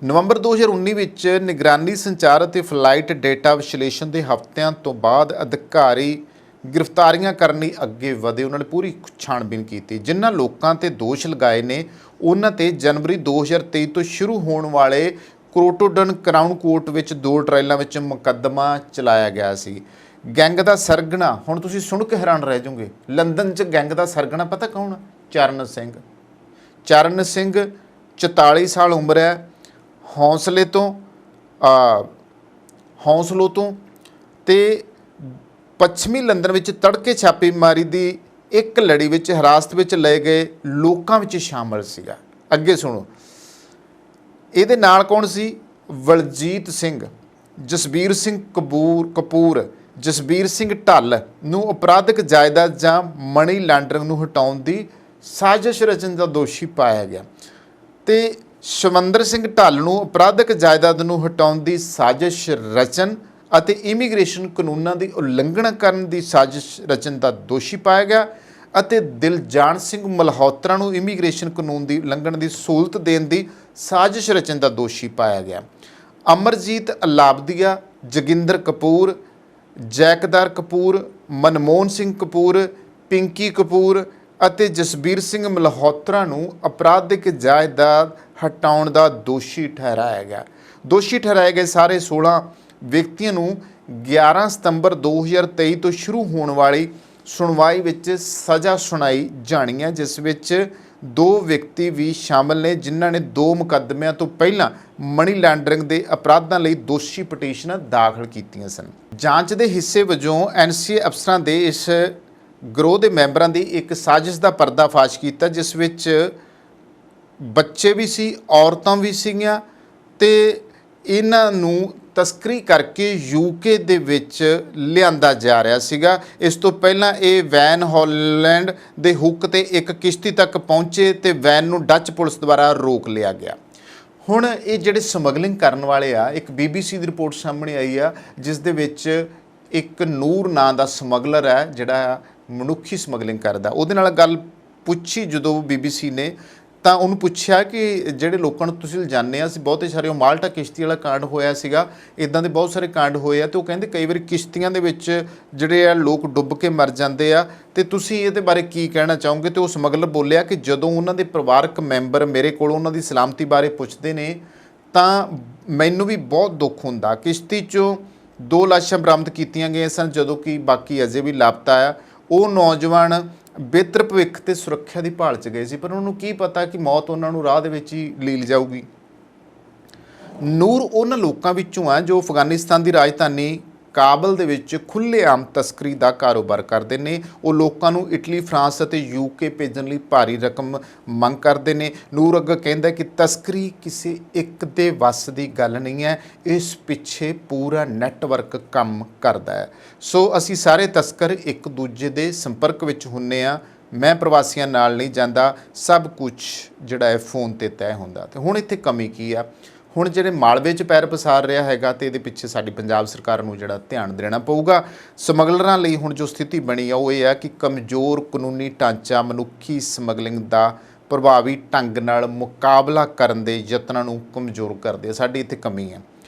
ਨਵੰਬਰ 2019 ਵਿੱਚ ਨਿਗਰਾਨੀ ਸੰਚਾਰ ਅਤੇ ਫਲਾਈਟ ਡੇਟਾ ਵਿਸ਼ਲੇਸ਼ਣ ਦੇ ਹਫ਼ਤਿਆਂ ਤੋਂ ਬਾਅਦ ਅਧਿਕਾਰੀ ਗ੍ਰਿਫਤਾਰੀਆਂ ਕਰਨ ਲਈ ਅੱਗੇ ਵਧੇ। ਉਹਨਾਂ ਨੇ ਪੂਰੀ ਛਾਣਬੀਨ ਕੀਤੀ। ਜਿਨ੍ਹਾਂ ਲੋਕਾਂ 'ਤੇ ਦੋਸ਼ ਲਗਾਏ ਨੇ ਉਹਨਾਂ 'ਤੇ ਜਨਵਰੀ 2023 ਤੋਂ ਸ਼ੁਰੂ ਹੋਣ ਵਾਲੇ ਕਰੋਟੋਡਨ ਕਰਾਊਨ ਕੋਰਟ ਵਿੱਚ 2 ਟ੍ਰਾਇਲਾਂ ਵਿੱਚ ਮੁਕੱਦਮਾ ਚਲਾਇਆ ਗਿਆ ਸੀ। ਗੈਂਗ ਦਾ ਸਰਗਨਾ, ਹੁਣ ਤੁਸੀਂ ਸੁਣ ਕੇ ਹੈਰਾਨ ਰਹਿ ਜਾਓਗੇ, ਲੰਦਨ 'ਚ ਗੈਂਗ ਦਾ ਸਰਗਨਾ ਪਤਾ ਕੌਣ? ਚਰਨ ਸਿੰਘ। 44 ਸਾਲ ਉਮਰ ਹੈ। ਹੌਂਸਲੋ ਤੋਂ ਤੇ ਪੱਛਮੀ ਲੰਦਨ ਵਿੱਚ ਤੜਕੇ ਛਾਪੇਮਾਰੀ ਦੀ ਇੱਕ ਲੜੀ ਵਿੱਚ ਹਿਰਾਸਤ ਵਿੱਚ ਲਏ ਗਏ ਲੋਕਾਂ ਵਿੱਚ ਸ਼ਾਮਲ ਸੀਗਾ। ਅੱਗੇ ਸੁਣੋ, ਇਹਦੇ ਨਾਲ ਕੌਣ ਸੀ? ਬਲਜੀਤ ਸਿੰਘ, ਜਸਬੀਰ ਸਿੰਘ ਕਪੂਰ, ਜਸਬੀਰ ਸਿੰਘ ਢੱਲ ਨੂੰ ਅਪਰਾਧਿਕ ਜਾਇਦਾਦ ਜਾਂ ਮਨੀ ਲਾਂਡਰਿੰਗ ਨੂੰ ਹਟਾਉਣ ਦੀ ਸਾਜ਼ਿਸ਼ ਰਚਨ ਦਾ ਦੋਸ਼ੀ ਪਾਇਆ ਗਿਆ ਤੇ ਸ਼ਮੰਦਰ ਸਿੰਘ ਢੱਲ ਨੂੰ ਅਪਰਾਧਿਕ ਜਾਇਦਾਦ ਨੂੰ ਹਟਾਉਣ ਦੀ ਸਾਜ਼ਿਸ਼ ਰਚਨ ਅਤੇ ਇਮੀਗ੍ਰੇਸ਼ਨ ਕਾਨੂੰਨਾਂ ਦੀ ਉਲੰਘਣਾ ਕਰਨ ਦੀ ਸਾਜ਼ਿਸ਼ ਰਚਨ ਦਾ ਦੋਸ਼ੀ ਪਾਇਆ ਗਿਆ ਅਤੇ ਦਿਲਜਾਨ ਸਿੰਘ ਮਲਹੋਤਰਾ ਨੂੰ ਇਮੀਗ੍ਰੇਸ਼ਨ ਕਾਨੂੰਨ ਦੀ ਉਲੰਘਣ ਦੀ ਸਹੂਲਤ ਦੇਣ ਦੀ ਸਾਜ਼ਿਸ਼ ਰਚਨ ਦਾ ਦੋਸ਼ੀ ਪਾਇਆ ਗਿਆ। ਅਮਰਜੀਤ ਅਲਾਬਦੀਆ, ਜੋਗਿੰਦਰ ਕਪੂਰ, ਜੈਕਦਾਰ ਕਪੂਰ, ਮਨਮੋਹਨ ਸਿੰਘ ਕਪੂਰ, ਪਿੰਕੀ ਕਪੂਰ ਅਤੇ ਜਸਬੀਰ ਸਿੰਘ ਮਲਹੋਤਰਾ ਨੂੰ ਅਪਰਾਧਿਕ ਜਾਇਦਾਦ ਹਟਾਉਣ ਦਾ ਦੋਸ਼ੀ ਠਹਿਰਾਇਆ ਗਿਆ। ਦੋਸ਼ੀ ਠਹਿਰਾਏ ਗਏ ਸਾਰੇ 16 ਵਿਅਕਤੀਆਂ ਨੂੰ 11 ਸਤੰਬਰ 2023 ਤੋਂ ਸ਼ੁਰੂ ਹੋਣ ਵਾਲੀ ਸੁਣਵਾਈ ਵਿੱਚ ਸਜ਼ਾ ਸੁਣਾਈ ਜਾਣੀ ਹੈ, ਜਿਸ ਵਿੱਚ 2 ਵਿਅਕਤੀ ਵੀ ਸ਼ਾਮਲ ਨੇ ਜਿਨ੍ਹਾਂ ਨੇ 2 ਮੁਕੱਦਮਿਆਂ ਤੋਂ ਪਹਿਲਾਂ ਮਨੀ ਲਾਂਡਰਿੰਗ ਦੇ ਅਪਰਾਧਾਂ ਲਈ ਦੋਸ਼ੀ ਪਟੀਸ਼ਨਾਂ ਦਾਖਲ ਕੀਤੀਆਂ ਸਨ। ਜਾਂਚ ਦੇ ਹਿੱਸੇ ਵਜੋਂ NCA ਅਫਸਰਾਂ ਦੇ ਇਸ ਗਰੋਹ ਦੇ ਮੈਂਬਰਾਂ ਦੀ ਇੱਕ ਸਾਜ਼ਿਸ਼ ਦਾ ਪਰਦਾਫਾਸ਼ ਕੀਤਾ, ਜਿਸ ਵਿੱਚ ਬੱਚੇ ਵੀ ਸੀ, ਔਰਤਾਂ ਵੀ ਸੀਗੀਆਂ ਤੇ ਇਹਨਾਂ ਨੂੰ ਤਸਕਰੀ ਕਰਕੇ UK ਦੇ ਵਿੱਚ ਲਿਆਂਦਾ ਜਾ ਰਿਹਾ ਸੀਗਾ। ਇਸ ਤੋਂ ਪਹਿਲਾਂ ਇਹ ਵੈਨ ਹਾਲੈਂਡ ਦੇ ਹੁੱਕ ਤੇ ਇੱਕ ਕਿਸ਼ਤੀ ਤੱਕ ਪਹੁੰਚੇ ਤੇ ਵੈਨ ਨੂੰ ਡੱਚ ਪੁਲਿਸ ਦੁਆਰਾ ਰੋਕ ਲਿਆ ਗਿਆ। ਹੁਣ ਇਹ ਜਿਹੜੇ ਸਮਗਲਿੰਗ ਕਰਨ ਵਾਲੇ ਆ, ਇੱਕ BBC ਦੀ ਰਿਪੋਰਟ ਸਾਹਮਣੇ ਆਈ ਆ ਜਿਸ ਦੇ ਵਿੱਚ ਇੱਕ ਨੂਰ ਨਾਂ ਦਾ ਸਮਗਲਰ ਹੈ ਜਿਹੜਾ ਮਨੁੱਖੀ ਸਮਗਲਿੰਗ ਕਰਦਾ। ਉਹਦੇ ਨਾਲ ਗੱਲ ਪੁੱਛੀ ਜਦੋਂ BBC ਨੇ ਤਾਂ ਉਹਨੂੰ ਪੁੱਛਿਆ ਕਿ ਜਿਹੜੇ ਲੋਕਾਂ ਨੂੰ ਤੁਸੀਂ ਲਿਜਾਨੇ ਆ, ਅਸੀਂ ਬਹੁਤੇ ਸਾਰੇ, ਉਹ ਮਾਲਟਾ ਕਿਸ਼ਤੀ ਵਾਲਾ ਕਾਂਡ ਹੋਇਆ ਸੀਗਾ, ਇਦਾਂ ਦੇ ਬਹੁਤ ਸਾਰੇ ਕਾਂਡ ਹੋਏ ਆ, ਤੇ ਉਹ ਕਹਿੰਦੇ ਕਈ ਵਾਰੀ ਕਿਸ਼ਤੀਆਂ ਦੇ ਵਿੱਚ ਜਿਹੜੇ ਆ ਲੋਕ ਡੁੱਬ ਕੇ ਮਰ ਜਾਂਦੇ ਆ, ਤੇ ਤੁਸੀਂ ਇਹਦੇ ਬਾਰੇ ਕੀ ਕਹਿਣਾ ਚਾਹੋਗੇ? ਤੇ ਉਹ ਸਮਗਲਰ ਬੋਲਿਆ ਕਿ ਜਦੋਂ ਉਹਨਾਂ ਦੇ ਪਰਿਵਾਰਕ ਮੈਂਬਰ ਮੇਰੇ ਕੋਲ ਉਹਨਾਂ ਦੀ ਸਲਾਮਤੀ ਬਾਰੇ ਪੁੱਛਦੇ ਨੇ ਤਾਂ ਮੈਨੂੰ ਵੀ ਬਹੁਤ ਦੁੱਖ ਹੁੰਦਾ। ਕਿਸ਼ਤੀ 'ਚੋਂ 2 ਲਾਸ਼ਾਂ ਬਰਾਮਦ ਕੀਤੀਆਂ ਗਈਆਂ ਸਨ, ਜਦੋਂ ਕਿ ਬਾਕੀ ਅਜੇ ਵੀ ਲਾਪਤਾ ਆ। ਉਹ ਨੌਜਵਾਨ ਬਿਹਤਰ ਭਵਿੱਖ ਤੇ ਸੁਰੱਖਿਆ ਦੀ ਭਾਲ 'ਚ ਗਏ ਸੀ, ਪਰ ਉਹਨੂੰ ਕੀ ਪਤਾ ਕਿ ਮੌਤ ਉਹਨਾਂ ਨੂੰ ਰਾਹ ਦੇ ਵਿੱਚ ਹੀ ਲੀਲ ਜਾਊਗੀ। ਨੂਰ ਉਹਨਾਂ ਲੋਕਾਂ ਵਿੱਚੋਂ ਆ ਜੋ ਅਫਗਾਨਿਸਤਾਨ ਦੀ ਰਾਜਧਾਨੀ ਕਾਬਲ ਦੇ ਵਿੱਚ ਖੁੱਲ੍ਹੇਆਮ ਤਸਕਰੀ ਦਾ ਕਾਰੋਬਾਰ ਕਰਦੇ ਨੇ। ਉਹ ਲੋਕਾਂ ਨੂੰ ਇਟਲੀ, ਫਰਾਂਸ ਅਤੇ UK ਭੇਜਣ ਲਈ ਭਾਰੀ ਰਕਮ ਮੰਗ ਕਰਦੇ ਨੇ। ਨੂਰ ਅੱਗੇ ਕਹਿੰਦਾ ਕਿ ਤਸਕਰੀ ਕਿਸੇ ਇੱਕ ਦੇ ਵੱਸ ਦੀ ਗੱਲ ਨਹੀਂ ਹੈ, ਇਸ ਪਿੱਛੇ ਪੂਰਾ ਨੈਟਵਰਕ ਕੰਮ ਕਰਦਾ ਹੈ। ਸੋ ਅਸੀਂ ਸਾਰੇ ਤਸਕਰ ਇੱਕ ਦੂਜੇ ਦੇ ਸੰਪਰਕ ਵਿੱਚ ਹੁੰਦੇ ਹਾਂ। ਮੈਂ ਪ੍ਰਵਾਸੀਆਂ ਨਾਲ ਨਹੀਂ ਜਾਂਦਾ, ਸਭ ਕੁਝ ਜਿਹੜਾ ਹੈ ਫੋਨ 'ਤੇ ਤੈਅ ਹੁੰਦਾ। ਤੇ ਹੁਣ ਇੱਥੇ ਕਮੀ ਕੀ ਆ? ਹੁਣ ਜਿਹੜੇ ਮਾਲਵੇ 'ਚ ਪੈਰ ਪਸਾਰ ਰਿਹਾ ਹੈਗਾ, ਤੇ ਇਹਦੇ ਪਿੱਛੇ ਸਾਡੀ ਪੰਜਾਬ ਸਰਕਾਰ ਨੂੰ ਜਿਹੜਾ ਧਿਆਨ ਦੇਣਾ ਪਊਗਾ। ਸਮਗਲਰਾਂ ਲਈ ਹੁਣ ਜੋ ਸਥਿਤੀ ਬਣੀ ਆ ਉਹ ਇਹ ਹੈ ਕਿ ਕਮਜ਼ੋਰ ਕਾਨੂੰਨੀ ਢਾਂਚਾ ਮਨੁੱਖੀ ਸਮਗਲਿੰਗ ਦਾ ਪ੍ਰਭਾਵੀ ਢੰਗ ਨਾਲ ਮੁਕਾਬਲਾ ਕਰਨ ਦੇ ਯਤਨਾਂ ਨੂੰ ਕਮਜ਼ੋਰ ਕਰਦੇ ਆ। ਸਾਡੀ ਇੱਥੇ ਕਮੀ ਹੈ।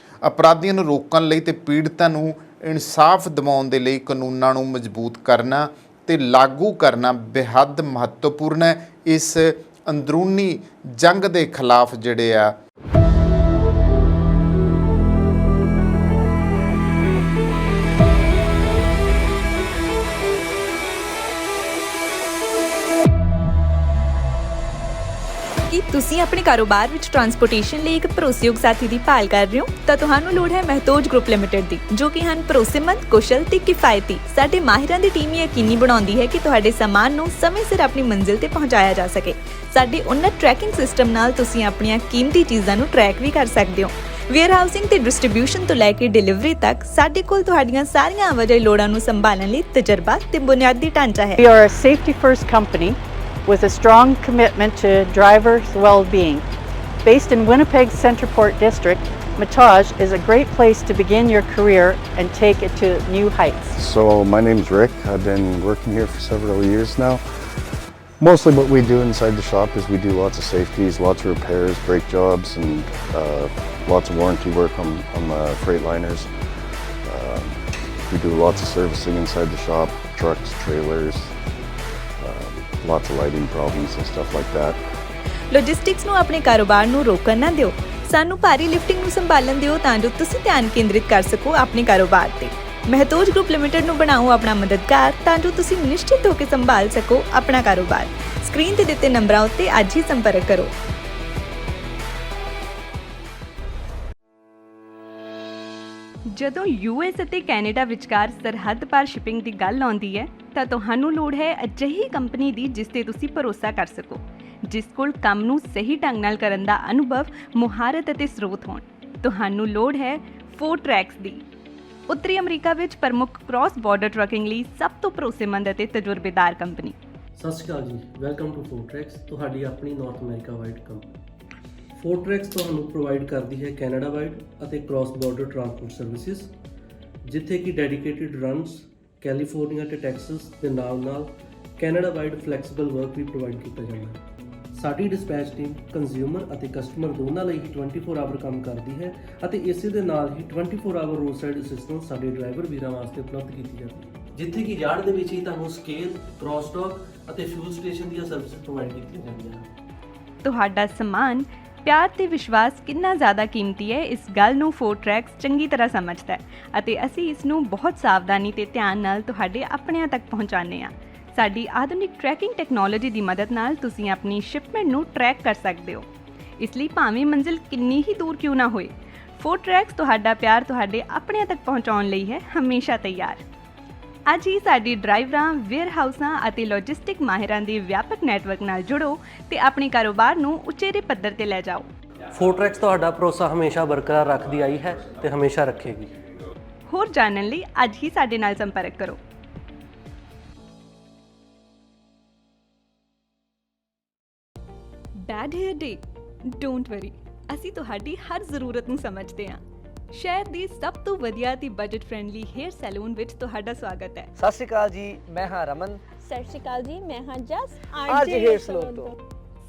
ਅਪਰਾਧੀਆਂ ਨੂੰ ਰੋਕਣ ਲਈ ਤੇ ਪੀੜਤਾਂ ਨੂੰ ਇਨਸਾਫ ਦਿਵਾਉਣ ਦੇ ਲਈ ਕਾਨੂੰਨਾਂ ਨੂੰ ਮਜ਼ਬੂਤ ਕਰਨਾ ਤੇ ਲਾਗੂ ਕਰਨਾ ਬੇਹੱਦ ਮਹੱਤਵਪੂਰਨ ਹੈ। ਇਸ ਅੰਦਰੂਨੀ ਜੰਗ ਦੇ ਖਿਲਾਫ ਜਿਹੜੇ ਆ ਕੀ ਤੁਸੀਂ ਆਪਣੇ ਕਾਰੋਬਾਰ ਵਿੱਚ ਟਰਾਂਸਪੋਰਟੇਸ਼ਨ ਲਈ ਇੱਕ ਭਰੋਸੇਯੋਗ ਸਾਥੀ ਦੀ ਭਾਲ ਕਰ ਰਹੇ ਹੋ? ਤਾਂ ਤੁਹਾਨੂੰ ਲੋੜ ਹੈ ਮਹਿਤੋਜ ਗਰੁੱਪ ਲਿਮਟਿਡ ਦੀ, ਜੋ ਕਿ ਹਨ ਭਰੋਸੇਮੰਦ, ਕੁਸ਼ਲ ਤੇ ਕਿਫਾਇਤੀ। ਸਾਡੇ ਮਾਹਿਰਾਂ ਦੀ ਟੀਮ ਯਕੀਨੀ ਬਣਾਉਂਦੀ ਹੈ ਕਿ ਤੁਹਾਡੇ ਸਾਮਾਨ ਨੂੰ ਸਮੇਂ ਸਿਰ ਆਪਣੀ ਮੰਜ਼ਿਲ ਤੇ ਪਹੁੰਚਾਇਆ ਜਾ ਸਕੇ। ਸਾਡੇ ਉન્નਤ ਟਰੈਕਿੰਗ ਸਿਸਟਮ ਨਾਲ ਤੁਸੀਂ ਆਪਣੀਆਂ ਕੀਮਤੀ ਚੀਜ਼ਾਂ ਨੂੰ ਟਰੈਕ ਵੀ ਕਰ ਸਕਦੇ ਹੋ। ਵੇਅਰ ਹਾਊਸਿੰਗ ਤੇ ਡਿਸਟ੍ਰੀਬਿਊਸ਼ਨ ਤੋਂ ਲੈ ਕੇ ਡਿਲੀਵਰੀ ਤੱਕ ਸਾਡੇ ਕੋਲ ਤੁਹਾਡੀਆਂ ਸਾਰੀਆਂ ਆਵਾਜਾਈ ਲੋੜਾਂ ਨੂੰ ਸੰਭਾਲਣ ਲਈ ਤਜਰਬਾ ਤੇ ਬੁਨਿਆਦੀ ਢਾਂਚਾ ਹੈ। We are a safety-first company with a strong commitment to drivers' well-being. Based in Winnipeg's Centreport district, Matage is a great place to begin your career and take it to new heights. So my name's Rick. I've been working here for several years now. Mostly what we do inside the shop is we do lots of safeties, lots of repairs, brake jobs, and lots of warranty work on freight liners. We do lots of servicing inside the shop, trucks, trailers, lots of lighting problems and stuff like that. Logistics ਨੂੰ ਆਪਣੇ ਕਾਰੋਬਾਰ ਨੂੰ ਰੋਕਣ ਨਾ ਦਿਓ। ਸਾਨੂੰ ਭਾਰੀ lifting ਨੂੰ ਸੰਭਾਲਣ ਦਿਓ ਤਾਂ ਜੋ ਤੁਸੀਂ ਧਿਆਨ ਕੇਂਦਰਿਤ ਕਰ ਸਕੋ ਆਪਣੇ ਕਾਰੋਬਾਰ ਤੇ। ਮਹਿਤੋਜ ਗਰੁੱਪ ਲਿਮਟਿਡ ਨੂੰ ਬਣਾਓ ਆਪਣਾ ਮਦਦਗਾਰ ਤਾਂ ਜੋ ਤੁਸੀਂ ਨਿਸ਼ਚਿਤ ਹੋ ਕੇ ਸੰਭਾਲ ਸਕੋ ਆਪਣਾ ਕਾਰੋਬਾਰ। ਸਕਰੀਨ ਤੇ ਦਿੱਤੇ ਨੰਬਰਾਂ ਉੱਤੇ ਅੱਜ ਹੀ ਸੰਪਰਕ ਕਰੋ। ਜਦੋਂ US ਅਤੇ ਕੈਨੇਡਾ ਵਿਚਕਾਰ ਸਰਹੱਦ ਪਾਰ ਸ਼ਿਪਿੰਗ ਦੀ ਗੱਲ ਆਉਂਦੀ ਹੈ ਤਾਂ ਤੁਹਾਨੂੰ ਲੋੜ ਹੈ ਅਜਿਹੀ ਕੰਪਨੀ ਦੀ ਜਿਸ ਤੇ ਤੁਸੀਂ ਭਰੋਸਾ ਕਰ ਸਕੋ, ਜਿਸ ਕੋਲ ਕੰਮ ਨੂੰ ਸਹੀ ਢੰਗ ਨਾਲ ਕਰਨ ਦਾ ਅਨੁਭਵ, ਮੁਹਾਰਤ ਅਤੇ ਸਰੋਤ ਹੋਣ। ਤੁਹਾਨੂੰ ਲੋੜ ਹੈ ਫੋਰਟਰੈਕਸ ਦੀ। ਉੱਤਰੀ ਅਮਰੀਕਾ ਵਿੱਚ ਪ੍ਰਮੁੱਖ ਕ੍ਰਾਸ ਬਾਰਡਰ ਟਰੱਕਿੰਗ ਲਈ ਸਭ ਤੋਂ ਭਰੋਸੇਮੰਦ ਅਤੇ ਤਜਰਬੇਕਾਰ ਕੰਪਨੀ। ਸਤਿ ਸ਼੍ਰੀ ਅਕਾਲ ਜੀ, ਵੈਲਕਮ ਟੂ ਫੋਰਟਰੈਕਸ, ਤੁਹਾਡੀ ਆਪਣੀ ਨਾਰਥ ਅਮਰੀਕਾ ਵਾਈਡ ਕੰਪਨੀ। ਫੋਰਟਰੈਕਸ ਤੁਹਾਨੂੰ ਪ੍ਰੋਵਾਈਡ ਕਰਦੀ ਹੈ ਕੈਨੇਡਾ ਵਾਈਡ ਅਤੇ ਕ੍ਰਾਸ ਬਾਰਡਰ ਟਰਾਂਸਪੋਰਟ ਸਰਵਿਸਿਜ਼, ਜਿੱਥੇ ਕਿ ਡੈਡੀਕੇਟਿਡ ਰਨਸ ਕੈਲੀਫੋਰਨੀਆ ਤੇ ਟੈਕਸਸ ਦੇ ਨਾਲ ਕੈਨੇਡਾ ਵਾਈਡ ਫਲੈਕਸੀਬਲ ਵਰਕ ਵੀ ਪ੍ਰੋਵਾਈਡ ਕੀਤਾ ਜਾਂਦਾ ਹੈ। ਸਾਡੀ ਡਿਸਪੈਚ ਟੀਮ ਕੰਜ਼ਿਊਮਰ ਅਤੇ ਕਸਟਮਰ ਦੋਨਾਂ ਲਈ ਹੀ 24 ਆਵਰ ਕੰਮ ਕਰਦੀ ਹੈ ਅਤੇ ਇਸੇ ਦੇ ਨਾਲ ਹੀ 24 ਆਵਰ ਰੋਡ ਸਾਈਡ ਅਸਿਸਟੈਂਸ ਸਾਡੇ ਡਰਾਈਵਰ ਵੀਰਾਂ ਵਾਸਤੇ ਉਪਲਬਧ ਕੀਤੀ ਜਾਂਦੀ ਹੈ, ਜਿੱਥੇ ਕਿ ਯਾਰਡ ਦੇ ਵਿੱਚ ਹੀ ਤੁਹਾਨੂੰ ਸਕੇਲ, ਕ੍ਰਾਸ ਡੌਕ ਅਤੇ ਫਿਊਲ ਸਟੇਸ਼ਨ ਦੀਆਂ ਸਰਵਿਸਿਜ਼ ਪ੍ਰੋਵਾਈਡ ਕੀਤੀਆਂ ਜਾਂਦੀਆਂ ਹਨ। ਤੁਹਾਡਾ ਸਮਾਨ, ਪਿਆਰ ਤੇ ਵਿਸ਼ਵਾਸ ਕਿੰਨਾ ਜ਼ਿਆਦਾ ਕੀਮਤੀ ਹੈ, ਇਸ ਗੱਲ ਨੂੰ ਫੋਰਟਰੈਕਸ ਚੰਗੀ ਤਰ੍ਹਾਂ ਸਮਝਦਾ ਹੈ ਅਤੇ ਅਸੀਂ ਇਸ ਨੂੰ ਬਹੁਤ ਸਾਵਧਾਨੀ ਤੇ ਧਿਆਨ ਨਾਲ ਤੁਹਾਡੇ ਆਪਣਿਆਂ ਤੱਕ ਪਹੁੰਚਾਉਂਦੇ ਹਾਂ। ਸਾਡੀ ਆਧੁਨਿਕ ਟਰੈਕਿੰਗ ਟੈਕਨੋਲੋਜੀ ਦੀ ਮਦਦ ਨਾਲ ਤੁਸੀਂ ਆਪਣੀ ਸ਼ਿਪਮੈਂਟ ਨੂੰ ਟਰੈਕ ਕਰ ਸਕਦੇ ਹੋ। ਇਸ ਲਈ ਭਾਵੇਂ ਮੰਜ਼ਿਲ ਕਿੰਨੀ ਹੀ ਦੂਰ ਕਿਉਂ ਨਾ ਹੋਏ, ਫੋਰਟਰੈਕਸ ਤੁਹਾਡਾ ਪਿਆਰ ਤੁਹਾਡੇ ਆਪਣਿਆਂ ਤੱਕ ਪਹੁੰਚਾਉਣ ਲਈ ਹੈ ਹਮੇਸ਼ਾ ਤਿਆਰ। ਅੱਜ ਹੀ ਸਾਡੀ ਡਰਾਈਵਰਾਂ, ਵੇਅਰ ਹਾਊਸਾਂ ਅਤੇ ਲੌਜਿਸਟਿਕ ਮਾਹਿਰਾਂ ਦੇ ਵਿਆਪਕ ਨੈਟਵਰਕ ਨਾਲ ਜੁੜੋ ਤੇ ਆਪਣੇ ਕਾਰੋਬਾਰ ਨੂੰ ਉਚੇਰੇ ਪੱਧਰ ਤੇ ਲੈ ਜਾਓ। ਫੋਰਟਰੈਕਸ ਤੁਹਾਡਾ ਭਰੋਸਾ ਹਮੇਸ਼ਾ ਬਰਕਰਾਰ ਰੱਖਦੀ ਆਈ ਹੈ ਤੇ ਹਮੇਸ਼ਾ ਰੱਖੇਗੀ। ਹੋਰ ਜਾਣਨ ਲਈ ਅੱਜ ਹੀ ਸਾਡੇ ਨਾਲ ਸੰਪਰਕ ਕਰੋ। Bad hair day? Don't worry, ਅਸੀਂ ਤੁਹਾਡੀ ਹਰ ਜ਼ਰੂਰਤ ਨੂੰ ਸਮਝਦੇ ਹਾਂ। ਸ਼ਹਿਰ ਦੀ ਸਭ ਤੋਂ ਵਧੀਆ ਤੇ ਬਜਟ ਫ੍ਰੈਂਡਲੀ ਹੇਅਰ ਸੈਲੂਨ ਵਿੱਚ ਤੁਹਾਡਾ ਸਵਾਗਤ ਹੈ। ਸਤਿ ਸ਼੍ਰੀ ਅਕਾਲ ਜੀ, ਮੈਂ ਹਾਂ ਰਮਨ। ਸਤਿ ਸ਼੍ਰੀ ਅਕਾਲ ਜੀ, ਮੈਂ ਹਾਂ ਜਸ ਅੱਜ ਹੇਅਰ ਸੈਲੂਨ ਤੋਂ।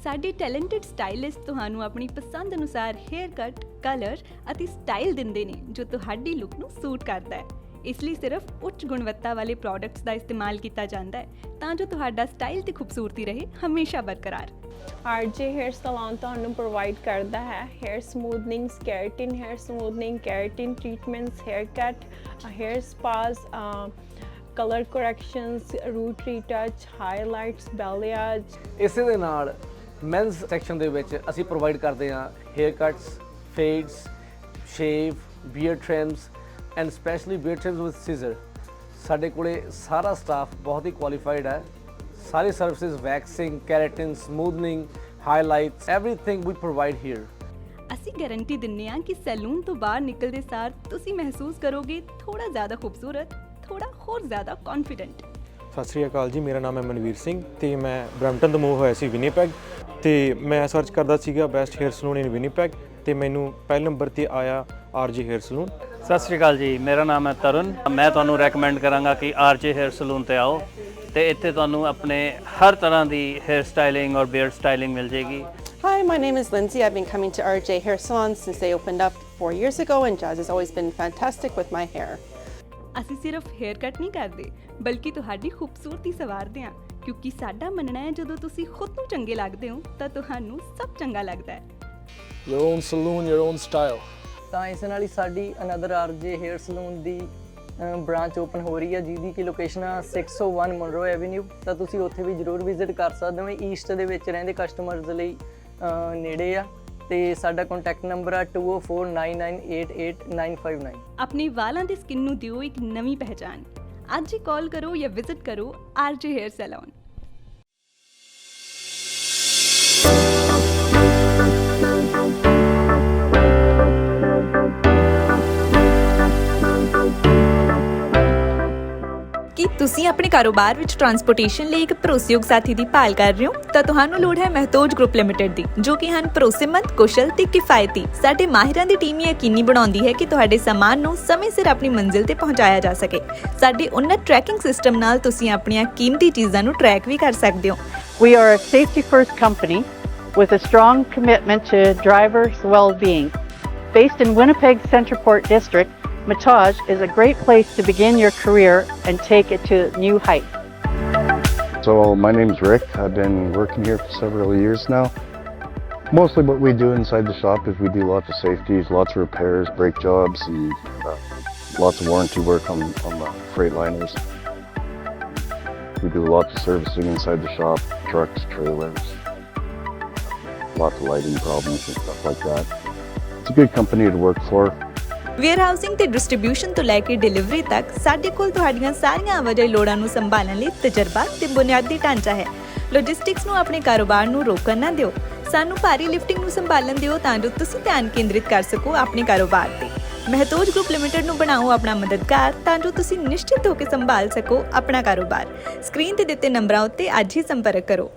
ਸਾਡੇ ਟੈਲੈਂਟਡ ਸਟਾਈਲਿਸਟ ਤੁਹਾਨੂੰ ਆਪਣੀ ਪਸੰਦ ਅਨੁਸਾਰ ਹੇਅਰ ਕੱਟ, ਕਲਰ ਅਤੇ ਸਟਾਈਲ ਦਿੰਦੇ ਨੇ ਜੋ ਤੁਹਾਡੀ ਲੁੱਕ ਨੂੰ ਸੂਟ ਕਰਦਾ ਹੈ। ਇਸ ਲਈ ਸਿਰਫ ਉੱਚ ਗੁਣਵੱਤਾ ਵਾਲੇ ਪ੍ਰੋਡਕਟਸ ਦਾ ਇਸਤੇਮਾਲ ਕੀਤਾ ਜਾਂਦਾ ਹੈ ਤਾਂ ਜੋ ਤੁਹਾਡਾ ਸਟਾਈਲ ਤੇ ਖੂਬਸੂਰਤੀ ਰਹੇ ਹਮੇਸ਼ਾ ਬਰਕਰਾਰ। RJ हेयर सलून ਤੁਹਾਨੂੰ ਪ੍ਰੋਵਾਈਡ ਕਰਦਾ ਹੈ hair smoothing, keratin hair smoothing, keratin treatments, hair cut, hair spas, colour corrections, root retouch, highlights, balayage. ਇਸੇ ਦੇ ਨਾਲ ਮੈਨਸ ਸੈਕਸ਼ਨ ਦੇ ਵਿੱਚ ਅਸੀਂ ਪ੍ਰੋਵਾਈਡ ਕਰਦੇ ਹਾਂ hair cuts, fades, shave, beard trims and specially beard trims with scissor. ਸਾਡੇ ਕੋਲੇ ਸਾਰਾ ਸਟਾਫ ਬਹੁਤ ਹੀ ਕੁਆਲੀਫਾਈਡ ਹੈ। ਸਾਰੀ services waxing, keratin, smoothing, highlights, everything ਵੀ ਪ੍ਰੋਵਾਈਡ ਹੇਅਰ। ਅਸੀਂ ਗਾਰੰਟੀ ਦਿੰਦੇ ਹਾਂ ਕਿ ਸੈਲੂਨ ਤੋਂ ਬਾਹਰ ਨਿਕਲਦੇ ਸਾਰ ਤੁਸੀਂ ਮਹਿਸੂਸ ਕਰੋਗੇ ਥੋੜਾ ਜ਼ਿਆਦਾ ਖੂਬਸੂਰਤ, ਥੋੜਾ ਹੋਰ ਜ਼ਿਆਦਾ ਕੌਨਫੀਡੈਂਟ। ਸਤਿ ਸ਼੍ਰੀ ਅਕਾਲ ਜੀ, ਮੇਰਾ ਨਾਮ ਹੈ ਮਨਵੀਰ ਸਿੰਘ ਤੇ ਮੈਂ ਬਰੈਂਪਟਨ ਤੋਂ ਮੂਵ ਹੋਇਆ ਸੀ ਵਿਨੀਪੈਗ ਤੇ ਮੈਂ ਸਰਚ ਕਰਦਾ ਸੀਗਾ ਬੈਸਟ ਹੇਅਰ ਸਲੂਨ ਇਨ ਵਿਨੀਪੈਗ ਤੇ ਮੈਨੂੰ ਪਹਿਲੇ ਨੰਬਰ ਤੇ ਆਇਆ RJ ਹੇਅਰ ਸਲੂਨ। ਸਤਿ ਸ਼੍ਰੀ ਅਕਾਲ ਜੀ, ਮੇਰਾ ਨਾਮ ਹੈ ਤਰੁਣ। ਮੈਂ ਤੁਹਾਨੂੰ ਰეკਮੈਂਡ ਕਰਾਂਗਾ ਕਿ RJ ਹੇਅਰ ਸਲੂਨ ਤੇ ਆਓ ਤੇ ਇੱਥੇ ਤੁਹਾਨੂੰ ਆਪਣੇ ਹਰ ਤਰ੍ਹਾਂ ਦੀ ਹੇਅਰ ਸਟਾਈਲਿੰਗ ਔਰ ਬੀਅਰਡ ਸਟਾਈਲਿੰਗ ਮਿਲ ਜੇਗੀ। Hi, my name is Lindsay. I've been coming to RJ Hair Salon since they opened up 4 years ago, and Jazz has always been fantastic with my hair. ਅਸੀਂ ਸਿਰਫ hair cut ਨਹੀਂ ਕਰਦੇ ਬਲਕਿ ਤੁਹਾਡੀ ਖੂਬਸੂਰਤੀ ਸੰਵਾਰਦੇ ਹਾਂ ਕਿਉਂਕਿ ਸਾਡਾ ਮੰਨਣਾ ਹੈ ਜਦੋਂ ਤੁਸੀਂ ਖੁਦ ਨੂੰ ਚੰਗੇ ਲੱਗਦੇ ਹੋ ਤਾਂ ਤੁਹਾਨੂੰ ਸਭ ਚੰਗਾ ਲੱਗਦਾ ਹੈ। Your own saloon, your own style. ਤਾਂ ਇਸ ਨਾਲ ਹੀ ਸਾਡੀ ਅਨਦਰ RJ ਹੇਅਰ ਸਲੂਨ ਦੀ ਬ੍ਰਾਂਚ ਓਪਨ ਹੋ ਰਹੀ ਹੈ ਜਿਹਦੀ ਕਿ ਲੋਕੇਸ਼ਨ ਆ 601 ਮਨਰੋ ਐਵਨਿਊ। ਤਾਂ ਤੁਸੀਂ ਉੱਥੇ ਵੀ ਜ਼ਰੂਰ ਵਿਜ਼ਿਟ ਕਰ ਸਕਦੇ ਹੋ। ਈਸਟ ਦੇ ਵਿੱਚ ਰਹਿੰਦੇ ਕਸਟਮਰਸ ਲਈ ਨੇੜੇ ਆ ਤੇ ਸਾਡਾ ਕੰਟੈਕਟ ਨੰਬਰ ਆ 2049988959। ਆਪਣੇ ਵਾਲਾਂ ਦੀ ਸਕਿਨ ਨੂੰ ਦਿਓ ਇੱਕ ਨਵੀਂ ਪਹਿਚਾਨ। ਅੱਜ ਹੀ ਕਾਲ ਕਰੋ ਜਾਂ ਵਿਜ਼ਿਟ ਕਰੋ RJ ਹੇਅਰ ਸੈਲੂਨ। ਕੀ ਤੁਸੀਂ ਆਪਣੇ ਕਾਰੋਬਾਰ ਵਿੱਚ ਟਰਾਂਸਪੋਰਟੇਸ਼ਨ ਲਈ ਇੱਕ ਭਰੋਸੇਯੋਗ ਸਾਥੀ ਦੀ ਭਾਲ ਕਰ ਰਹੇ ਹੋ ਤਾਂ ਤੁਹਾਨੂੰ ਲੋੜ ਹੈ ਮਹਿਤੋਜ ਗਰੁੱਪ ਲਿਮਟਿਡ ਦੀ, ਜੋ ਕਿ ਹਨ ਭਰੋਸੇਮੰਦ, ਕੁਸ਼ਲ ਤੇ ਕਿਫਾਇਤੀ। ਸਾਡੇ ਮਾਹਿਰਾਂ ਦੀ ਟੀਮ ਯਕੀਨੀ ਬਣਾਉਂਦੀ ਹੈ ਕਿ ਤੁਹਾਡੇ ਸਾਮਾਨ ਨੂੰ ਸਮੇਂ ਸਿਰ ਆਪਣੀ ਮੰਜ਼ਿਲ ਤੇ ਪਹੁੰਚਾਇਆ ਜਾ ਸਕੇ। ਸਾਡੇ ਉન્નਤ ਟਰੈਕਿੰਗ ਸਿਸਟਮ ਨਾਲ ਤੁਸੀਂ ਆਪਣੀਆਂ ਕੀਮਤੀ ਚੀਜ਼ਾਂ ਨੂੰ ਟਰੈਕ ਵੀ ਕਰ ਸਕਦੇ ਹੋ। We are a safety-first company with a strong commitment to drivers' well-being. Based in Winnipeg Centreport District, Matage is a great place to begin your career and take it to new heights. So my name's Rick. I've been working here for several years now. Mostly what we do inside the shop is we do lots of safeties, lots of repairs, brake jobs, and lots of warranty work on the Freightliners. We do lots of servicing inside the shop, trucks, trailers, lots of lighting problems and stuff like that. It's a good company to work for. Warehousing ਤੇ distribution ਤੋਂ ਲੈ ਕੇ delivery ਤੱਕ ਸਾਡੇ ਕੋਲ ਤੁਹਾਡੀਆਂ ਸਾਰੀਆਂ ਆਵਾਜਾਈ ਲੋੜਾਂ ਨੂੰ ਸੰਭਾਲਣ ਲਈ ਤਜਰਬਾ ਤੇ ਬੁਨਿਆਦੀ ਢਾਂਚਾ ਹੈ। ਲੌਜਿਸਟਿਕਸ ਨੂੰ ਆਪਣੇ ਕਾਰੋਬਾਰ ਨੂੰ ਰੋਕਣ ਨਾ ਦਿਓ। ਸਾਨੂੰ ਭਾਰੀ ਲਿਫਟਿੰਗ ਨੂੰ ਸੰਭਾਲਣ ਦਿਓ ਤਾਂ ਜੋ ਤੁਸੀਂ ਧਿਆਨ ਕੇਂਦਰਿਤ ਕਰ ਸਕੋ ਆਪਣੇ ਕਾਰੋਬਾਰ ਤੇ। ਮਹਿਤੋਜ ਗਰੁੱਪ ਲਿਮਟਿਡ ਨੂੰ ਬਣਾਓ ਆਪਣਾ ਮਦਦਗਾਰ ਤਾਂ ਜੋ ਤੁਸੀਂ ਨਿਸ਼ਚਿਤ ਹੋ ਕੇ ਸੰਭਾਲ ਸਕੋ ਆਪਣਾ ਕਾਰੋਬਾਰ। ਸਕਰੀਨ ਤੇ ਦਿੱਤੇ ਨੰਬਰਾਂ ਉੱਤੇ ਅੱਜ ਹੀ ਸੰਪਰਕ ਕਰੋ।